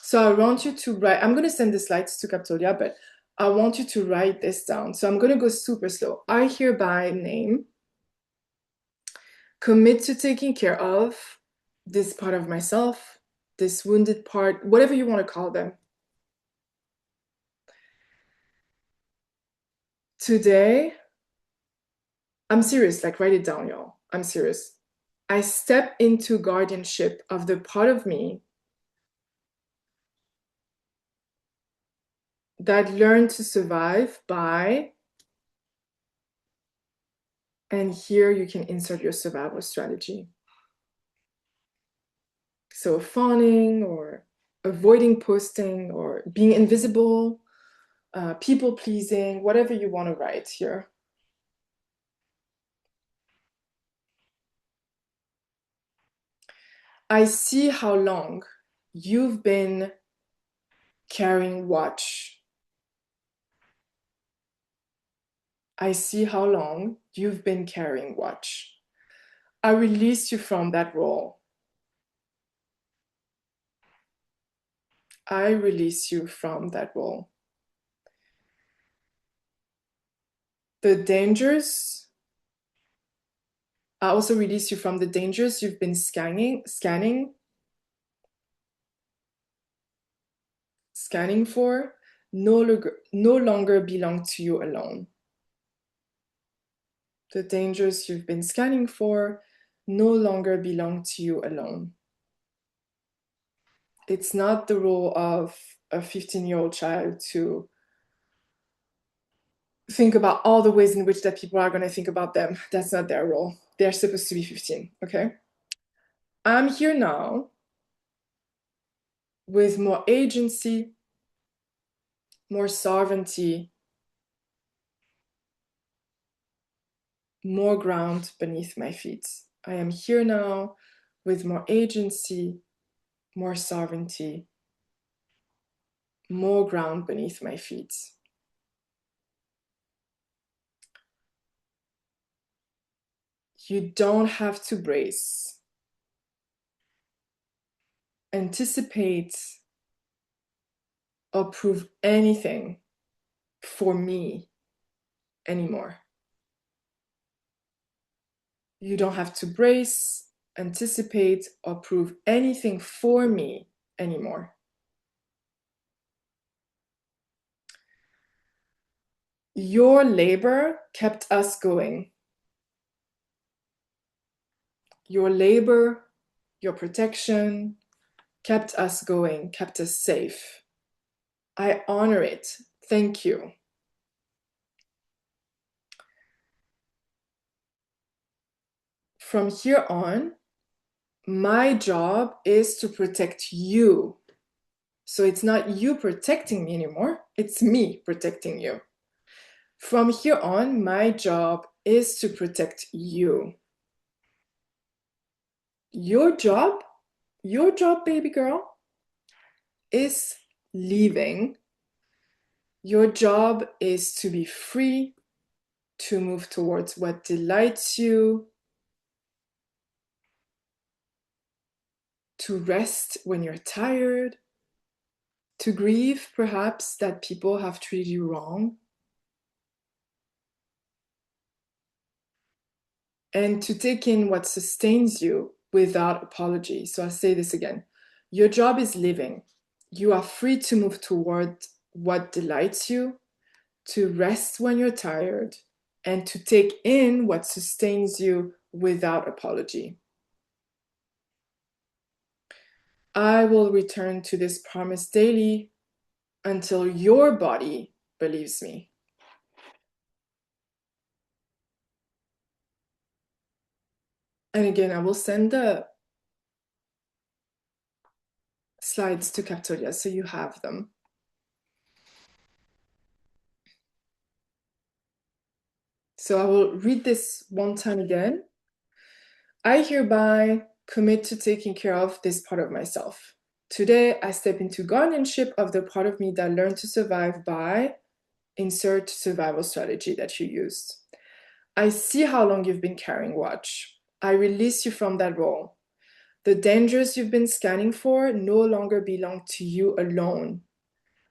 So I want you to write, I'm going to send the slides to Captolia, but I want you to write this down. So I'm going to go super slow. I hereby name, commit to taking care of this part of myself, this wounded part, whatever you want to call them. Today, I'm serious, like write it down, y'all. I'm serious. I step into guardianship of the part of me that learned to survive by, and here you can insert your survival strategy. So fawning or avoiding posting or being invisible, people pleasing, whatever you want to write here. I see how long you've been carrying watch. I see how long you've been carrying watch. I release you from that role. I release you from that role. The dangers, I also release you from the dangers you've been scanning for, no longer belong to you alone. The dangers you've been scanning for no longer belong to you alone. It's not the role of a 15-year-old child to think about all the ways in which that people are going to think about them. That's not their role. They're supposed to be 15, okay? I'm here now with more agency, more sovereignty, more ground beneath my feet. I am here now with more agency, more sovereignty, more ground beneath my feet. You don't have to brace, anticipate, or prove anything for me anymore. You don't have to brace, anticipate, or prove anything for me anymore. Your labor kept us going. Your labor, your protection kept us going, kept us safe. I honor it. Thank you. From here on, my job is to protect you. So it's not you protecting me anymore, it's me protecting you. From here on, my job is to protect you. Your job, your job, baby girl, is leaving. Your job is to be free, to move towards what delights you, to rest when you're tired, to grieve perhaps that people have treated you wrong, and to take in what sustains you without apology. So I'll say this again. Your job is living. You are free to move toward what delights you, to rest when you're tired, and to take in what sustains you without apology. I will return to this promise daily until your body believes me. And again, I will send the slides to Capitolia so you have them. So I will read this one time again. I hereby commit to taking care of this part of myself. Today, I step into guardianship of the part of me that learned to survive by insert survival strategy that you used. I see how long you've been carrying watch. I release you from that role. The dangers you've been scanning for no longer belong to you alone.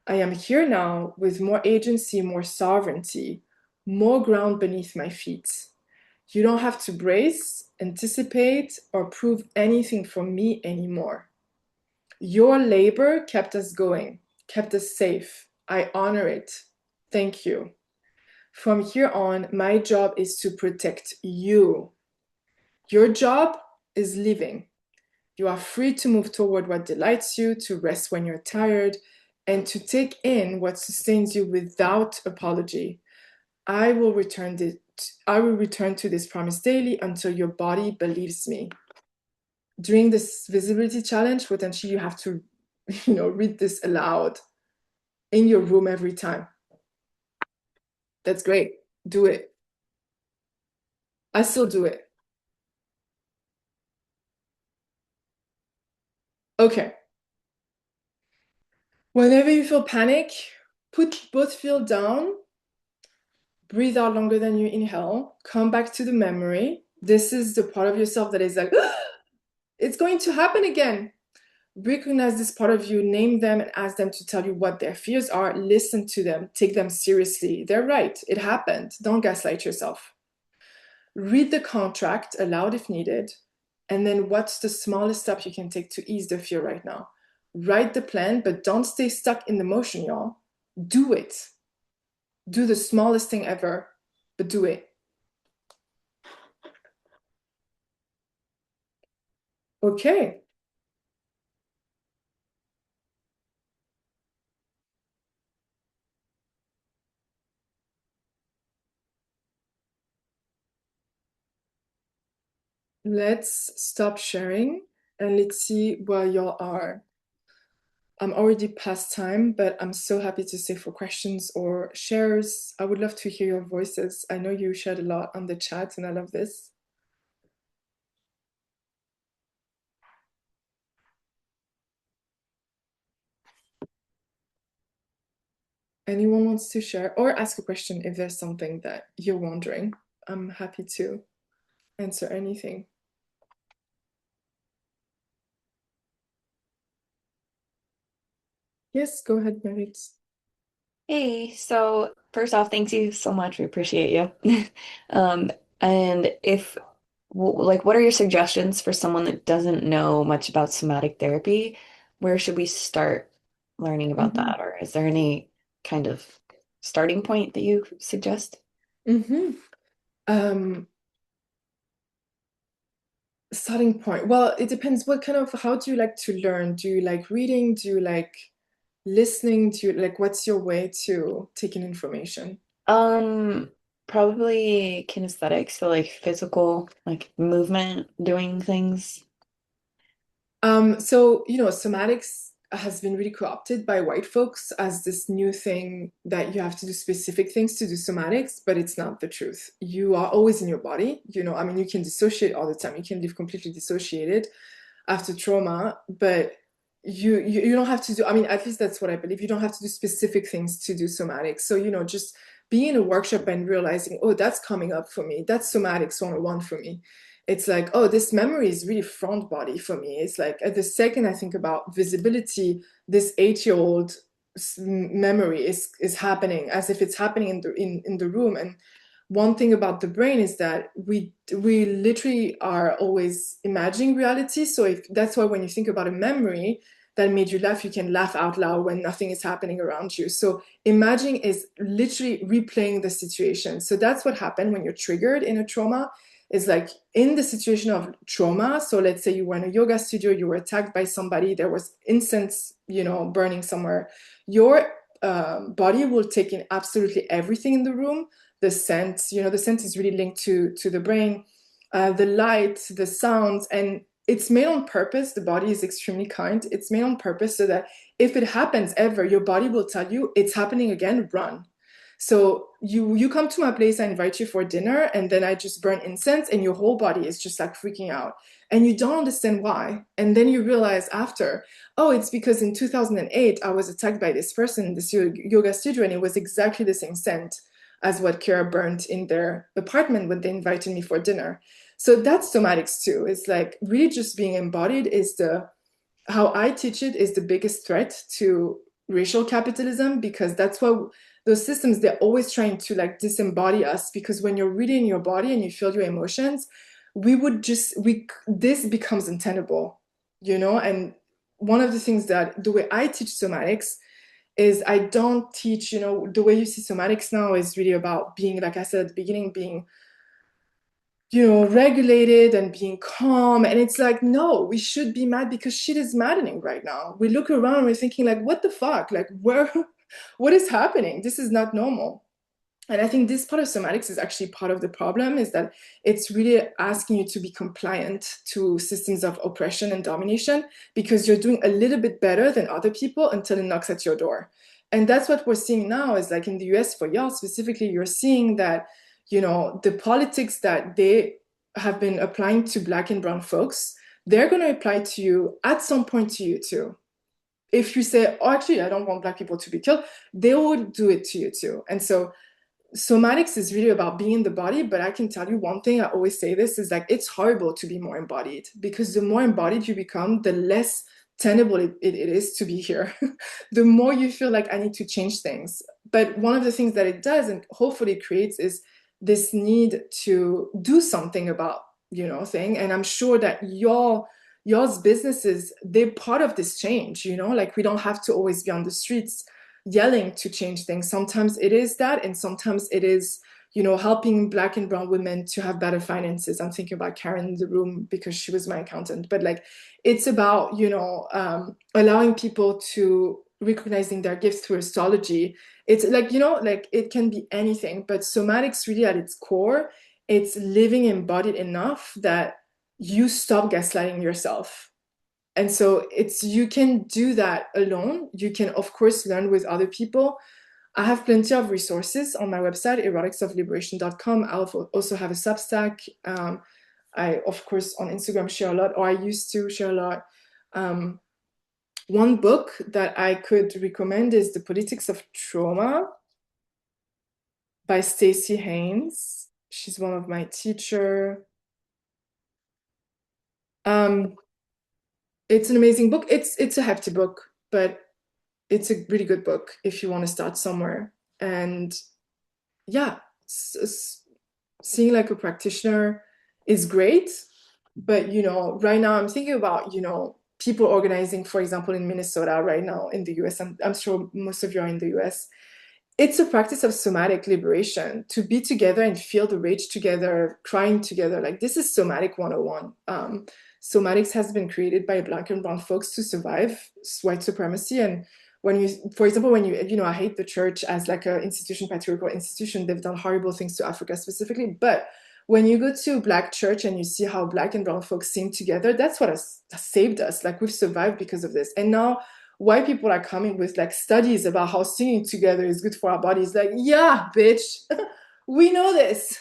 I am here now with more agency, more sovereignty, more ground beneath my feet. You don't have to brace, anticipate, or prove anything for me anymore. Your labor kept us going, kept us safe. I honor it. Thank you. From here on, my job is to protect you. Your job is living. You are free to move toward what delights you, to rest when you're tired, and to take in what sustains you without apology. I will return to this promise daily until your body believes me. During this visibility challenge, potentially you have to, read this aloud in your room every time. That's great. Do it. I still do it. Okay. Whenever you feel panic, put both feet down, breathe out longer than you inhale, come back to the memory. This is the part of yourself that is like, it's going to happen again. Recognize this part of you, name them, and ask them to tell you what their fears are. Listen to them, take them seriously. They're right, it happened. Don't gaslight yourself. Read the contract aloud if needed, and then what's the smallest step you can take to ease the fear right now? Write the plan, but don't stay stuck in the motion, y'all. Do it. Do the smallest thing ever, but do it. Okay. Let's stop sharing and let's see where y'all are. I'm already past time, but I'm so happy to stay for questions or shares. I would love to hear your voices. I know you shared a lot on the chat, and I love this. Anyone wants to share or ask a question if there's something that you're wondering? I'm happy to answer anything. Yes, go ahead, Merit. Hey, so first off, thank you so much. We appreciate you. Um, and if, like, what are your suggestions for someone that doesn't know much about somatic therapy? Where should we start learning about Mm-hmm. that? Or is there any kind of starting point that you suggest? Mm-hmm. Starting point. Well, it depends how do you like to learn? Do you like reading? Do you like listening? Do you like, what's your way to take in information? Um, Probably kinesthetics, so like physical, like movement, doing things. So, somatics, has been really co-opted by white folks as this new thing that you have to do specific things to do somatics, but it's not the truth. You are always in your body. I mean, you can dissociate all the time. You can live completely dissociated after trauma, but you don't have to do, I mean, at least that's what I believe. You don't have to do specific things to do somatics. So, just being in a workshop and realizing, oh, that's coming up for me. That's somatics 101 for me. It's like, oh, this memory is really front body for me. It's like at the second I think about visibility, this 8-year-old memory is happening as if it's happening in the room. And one thing about the brain is that we literally are always imagining reality. So if that's why when you think about a memory that made you laugh, you can laugh out loud when nothing is happening around you. So imagining is literally replaying the situation. So that's what happened when you're triggered in a trauma, is like in the situation of trauma. So let's say you were in a yoga studio, you were attacked by somebody, there was incense, burning somewhere. Your body will take in absolutely everything in the room. The scent, the scent is really linked to the brain, the light, the sounds, and it's made on purpose. The body is extremely kind. It's made on purpose so that if it happens ever, your body will tell you it's happening again, run. So you come to my place, I invite you for dinner, and then I just burn incense and your whole body is just like freaking out. And you don't understand why. And then you realize after, oh, it's because in 2008, I was attacked by this person in this yoga studio, and it was exactly the same scent as what Kira burned in their apartment when they invited me for dinner. So that's somatics too. It's like really just being embodied is how I teach it is the biggest threat to racial capitalism, because that's what those systems, they're always trying to like disembody us, because when you're really in your body and you feel your emotions, this becomes untenable, and one of the things that the way I teach somatics is I don't teach, the way you see somatics now is really about being, like I said at the beginning, being, regulated and being calm. And it's like, no, we should be mad because shit is maddening right now. We look around and we're thinking like, what the fuck? Like what is happening? This is not normal. And I think this part of somatics is actually part of the problem, is that it's really asking you to be compliant to systems of oppression and domination because you're doing a little bit better than other people until it knocks at your door. And that's what we're seeing now is like in the US for y'all specifically, you're seeing that, the politics that they have been applying to Black and brown folks, they're going to apply to you at some point to you too. If you say, oh, actually, I don't want Black people to be killed, they will do it to you too. And so somatics is really about being in the body, but I can tell you one thing, I always say this, is like it's horrible to be more embodied, because the more embodied you become, the less tenable it is to be here. The more you feel like I need to change things. But one of the things that it does and hopefully creates is this need to do something about, thing. And I'm sure that y'all's businesses, they're part of this change, like we don't have to always be on the streets yelling to change things. Sometimes it is that, and sometimes it is, helping Black and brown women to have better finances. I'm thinking about Karen in the room because she was my accountant. But like, it's about, allowing people to recognizing their gifts through astrology. It's like, like it can be anything, but somatics really at its core, it's living embodied enough that you stop gaslighting yourself. And so you can do that alone. You can, of course, learn with other people. I have plenty of resources on my website, eroticsofliberation.com. I also have a Substack. I, of course, on Instagram share a lot, or I used to share a lot. One book that I could recommend is The Politics of Trauma by Stacey Haynes. She's one of my teachers. It's an amazing book. It's a hefty book, but it's a really good book if you want to start somewhere. And yeah, seeing like a practitioner is great, but right now I'm thinking about people organizing, for example, in Minnesota right now in the US. I'm sure most of you are in the US. It's a practice of somatic liberation, to be together and feel the rage together, crying together. Like this is somatic 101. Somatics has been created by Black and brown folks to survive white supremacy. And for example, I hate the church as like an institution, patriarchal institution. They've done horrible things to Africa specifically. But when you go to Black church and you see how Black and brown folks sing together, that's what has saved us. Like we've survived because of this. And now white people are coming with like studies about how singing together is good for our bodies. Like, yeah, bitch, we know this.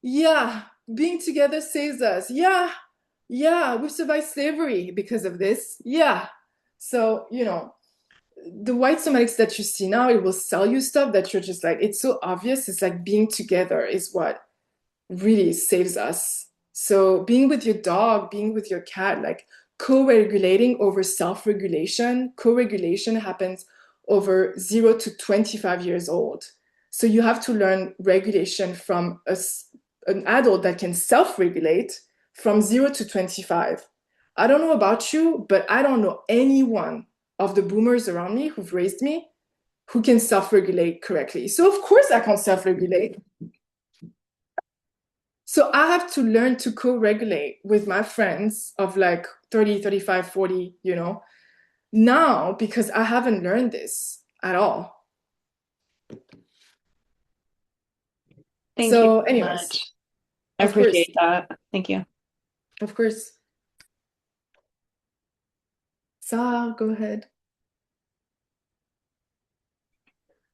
Yeah, being together saves us. Yeah, yeah, we've survived slavery because of this. Yeah. So, the white somatics that you see now, it will sell you stuff that you're just like, it's so obvious. It's like being together is what really saves us. So being with your dog, being with your cat, like co-regulating over self-regulation. Co-regulation happens over 0 to 25 years old. So you have to learn regulation from an adult that can self-regulate from 0 to 25. I don't know about you, but I don't know anyone of the boomers around me who've raised me who can self-regulate correctly. So of course I can't self-regulate. So I have to learn to co-regulate with my friends of like 30, 35, 40, now because I haven't learned this at all. Thank you So, so anyways, much. I of course, appreciate that. Thank you. of course. Sa, go ahead.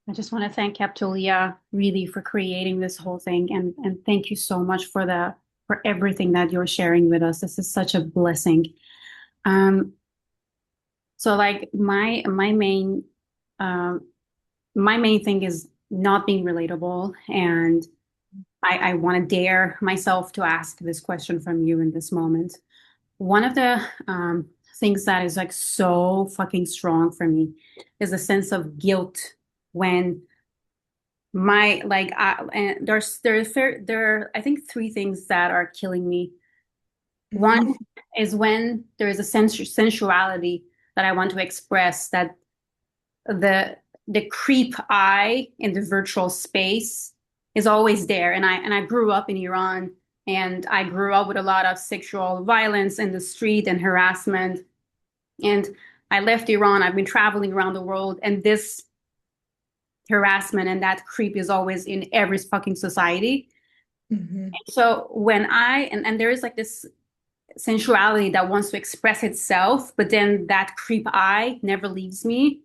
I just want to thank Capitolia really for creating this whole thing, and thank you so much for everything that you're sharing with us. This is such a blessing. So like my main thing is not being relatable, and I want to dare myself to ask this question from you in this moment. One of the things that is like so fucking strong for me is a sense of guilt when my like and there are I think three things that are killing me. One is when there is a sensuality that I want to express, that the creep eye in the virtual space is always there. And I grew up in Iran, and I grew up with a lot of sexual violence in the street and harassment. And I left Iran. I've been traveling around the world, and this harassment and that creep is always in every fucking society. Mm-hmm. So when and there is like this sensuality that wants to express itself, but then that creep eye never leaves me.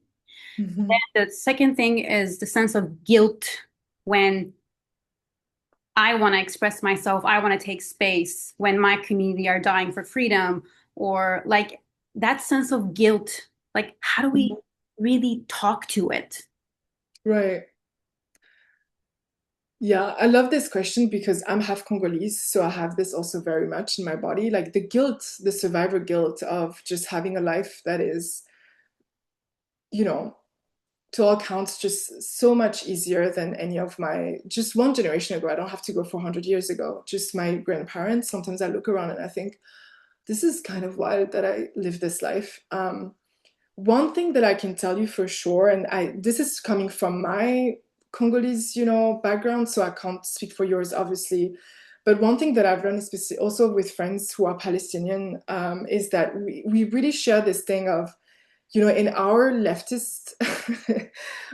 Mm-hmm. The second thing is the sense of guilt when I want to express myself, I want to take space when my community are dying for freedom, or like that sense of guilt. Like, how do we really talk to it? Right. Yeah, I love this question because I'm half Congolese, so I have this also very much in my body, like the guilt, the survivor guilt of just having a life that is, you know, to all counts, just so much easier than any of my, just one generation ago. I don't have to go 400 years ago, just my grandparents. Sometimes I look around and I think, this is kind of wild that I live this life. One thing that I can tell you for sure, and this is coming from my Congolese, background, so I can't speak for yours, obviously. But one thing that I've learned, especially also with friends who are Palestinian, is that we really share this thing of, in our leftist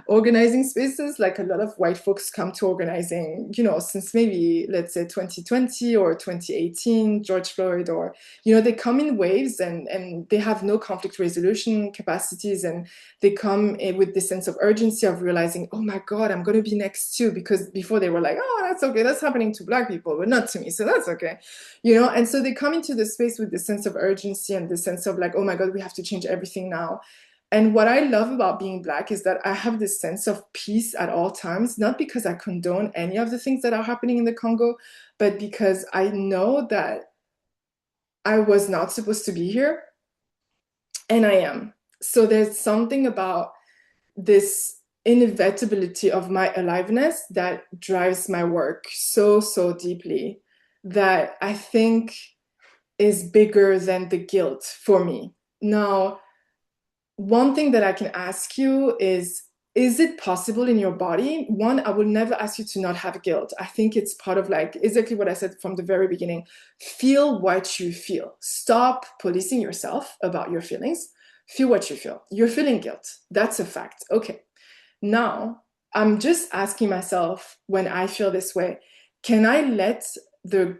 organizing spaces, like a lot of white folks come to organizing, since maybe, let's say 2020 or 2018, George Floyd, or, they come in waves and they have no conflict resolution capacities. And they come with this sense of urgency of realizing, oh my God, I'm going to be next too. Because before they were like, oh, that's okay. That's happening to Black people, but not to me. So that's okay. And so they come into the space with this sense of urgency and this sense of like, oh my God, we have to change everything now. And what I love about being Black is that I have this sense of peace at all times, not because I condone any of the things that are happening in the Congo, but because I know that I was not supposed to be here, and I am. So there's something about this inevitability of my aliveness that drives my work so, so deeply, that I think is bigger than the guilt for me. Now, one thing that I can ask you is it possible in your body? One, I will never ask you to not have guilt. I think it's part of like exactly what I said from the very beginning. Feel what you feel. Stop policing yourself about your feelings. Feel what you feel. You're feeling guilt. That's a fact. Okay. Now, I'm just asking myself, when I feel this way, can I let the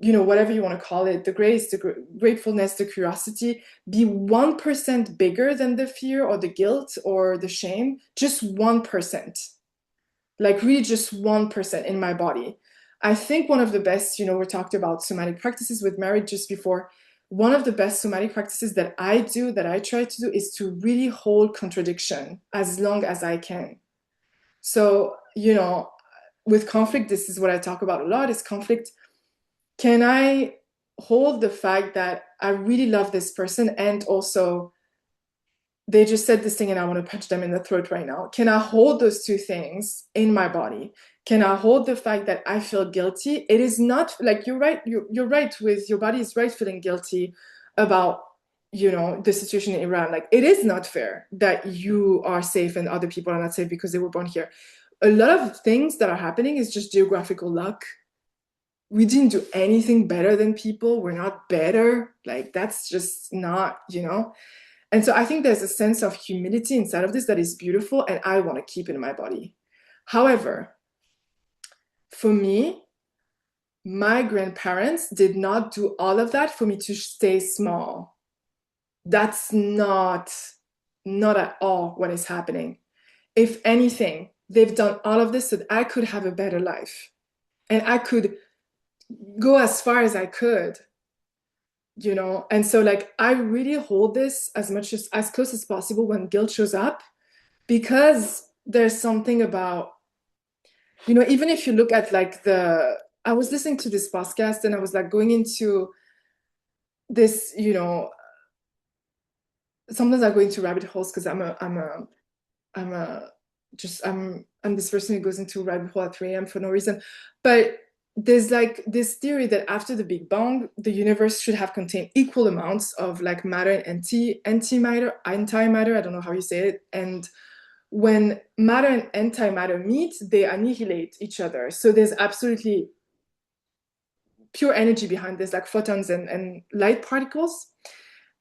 whatever you want to call it, the grace, the gratefulness, the curiosity, be 1% bigger than the fear or the guilt or the shame, just 1%, like really just 1% in my body. I think one of the best, we talked about somatic practices with Mary just before. One of the best somatic practices that I try to do, is to really hold contradiction as long as I can. So, with conflict, this is what I talk about a lot, is conflict. Can I hold the fact that I really love this person, and also they just said this thing and I want to punch them in the throat right now? Can I hold those two things in my body? Can I hold the fact that I feel guilty? It is not like, you're right. You're right with your body is right feeling guilty about, the situation in Iran. Like, it is not fair that you are safe and other people are not safe because they were born here. A lot of things that are happening is just geographical luck. We didn't do anything better than people. We're not better. Like, that's just not, And so I think there's a sense of humility inside of this that is beautiful, and I want to keep it in my body. However, for me, my grandparents did not do all of that for me to stay small. That's not at all what is happening. If anything, they've done all of this so that I could have a better life and I could go as far as I could, And so, like, I really hold this as close as possible when guilt shows up, because there's something about, even if you look at like I was listening to this podcast and I was like going into this, sometimes I go into rabbit holes because I'm this person who goes into rabbit hole at 3 a.m. for no reason. But there's like this theory that after the Big Bang, the universe should have contained equal amounts of like matter and antimatter. I don't know how you say it. And when matter and antimatter meet, they annihilate each other. So there's absolutely pure energy behind this, like photons and light particles.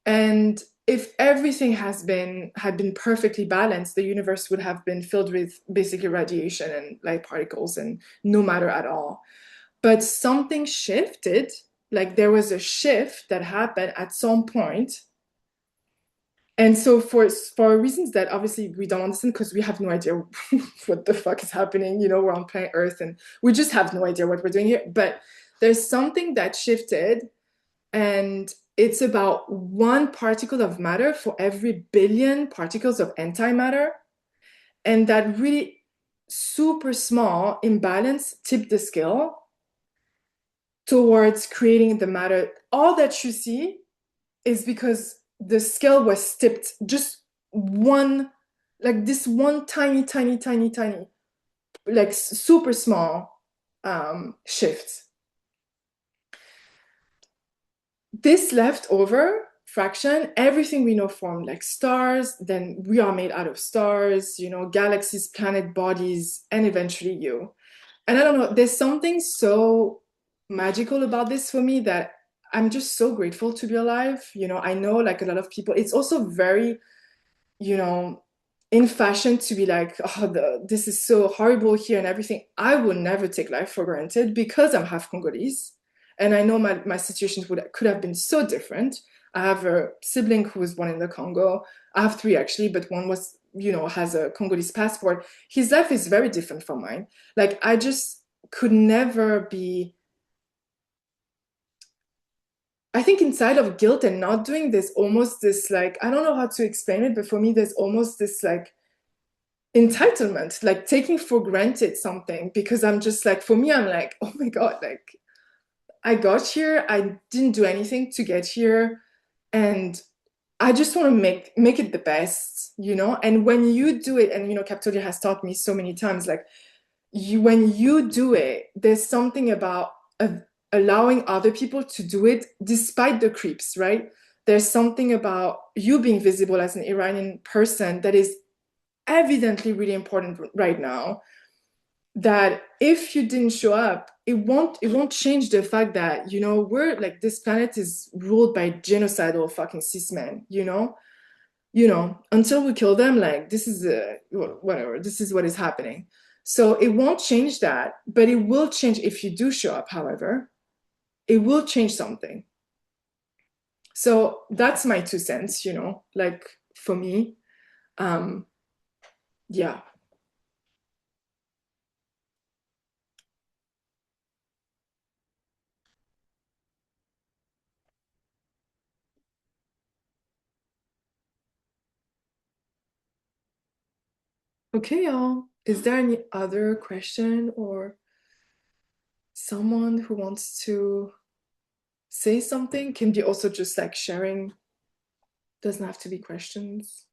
And if everything had been perfectly balanced, the universe would have been filled with basically radiation and light particles and no matter at all. But something shifted, like there was a shift that happened at some point. And so for reasons that obviously we don't understand, because we have no idea what the fuck is happening, we're on planet Earth and we just have no idea what we're doing here. But there's something that shifted, and it's about 1 particle of matter for every billion particles of antimatter. And that really super small imbalance tipped the scale towards creating the matter. All that you see is because the scale was tipped just this one tiny, like super small shift. This leftover fraction, everything we know from like stars, then we are made out of stars, galaxies, planet bodies, and eventually you. And I don't know, there's something so magical about this for me that I'm just so grateful to be alive. I know like a lot of people, it's also very, in fashion to be like, oh, this is so horrible here and everything. I would never take life for granted because I'm half Congolese. And I know my situations could have been so different. I have a sibling who was born in the Congo. I have 3 actually, but one was, has a Congolese passport. His life is very different from mine. Like, I just could never be. I think inside of guilt and not doing, there's almost this like, I don't know how to explain it, but for me, there's almost this like entitlement, like taking for granted something, because I'm just like, for me, I'm like, oh my God, like I got here, I didn't do anything to get here, and I just want to make it the best, And when you do it, and Capitolia has taught me so many times, like when you do it, there's something about allowing other people to do it despite the creeps, right? There's something about you being visible as an Iranian person that is evidently really important right now, that if you didn't show up, it won't change the fact that, we're like, this planet is ruled by genocidal fucking cis men, until we kill them, like this is whatever, this is what is happening. So it won't change that, but it will change if you do show up, however. it will change something. So that's my 2 cents, like for me. Yeah. Okay, y'all. Is there any other question or someone who wants to say something? Can be also just like sharing, doesn't have to be questions.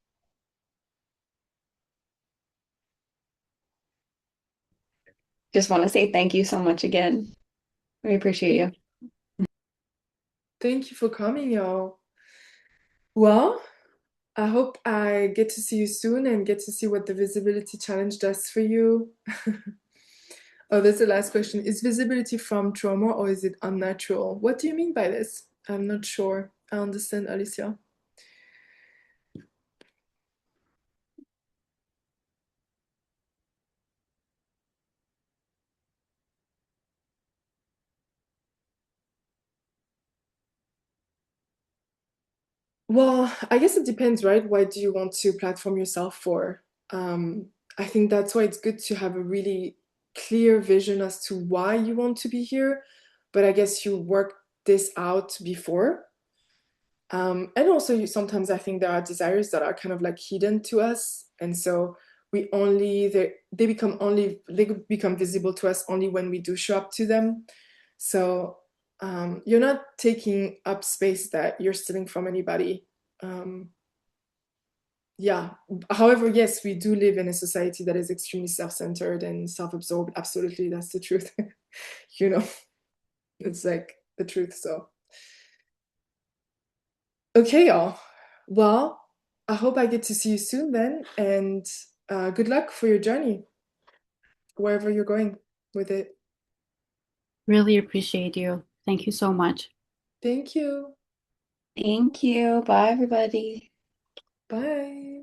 Just want to say thank you so much again. We appreciate you. Thank you for coming, y'all. Well, I hope I get to see you soon and get to see what the visibility challenge does for you. Oh, there's the last question. Is visibility from trauma or is it unnatural? What do you mean by this? I'm not sure. I understand, Alicia. Well, I guess it depends, right? Why do you want to platform yourself for? I think that's why it's good to have a really clear vision as to why you want to be here. But I guess you work this out before. And also, sometimes I think there are desires that are kind of like hidden to us, and so they become visible to us only when we do show up to them. So you're not taking up space that you're stealing from anybody. Um, yeah. However, yes, we do live in a society that is extremely self-centered and self-absorbed. Absolutely, that's the truth. You know, it's like the truth. So. Okay, y'all. Well, I hope I get to see you soon then, and good luck for your journey, wherever you're going with it. Really appreciate you. Thank you so much. Thank you. Thank you. Bye, everybody. Bye.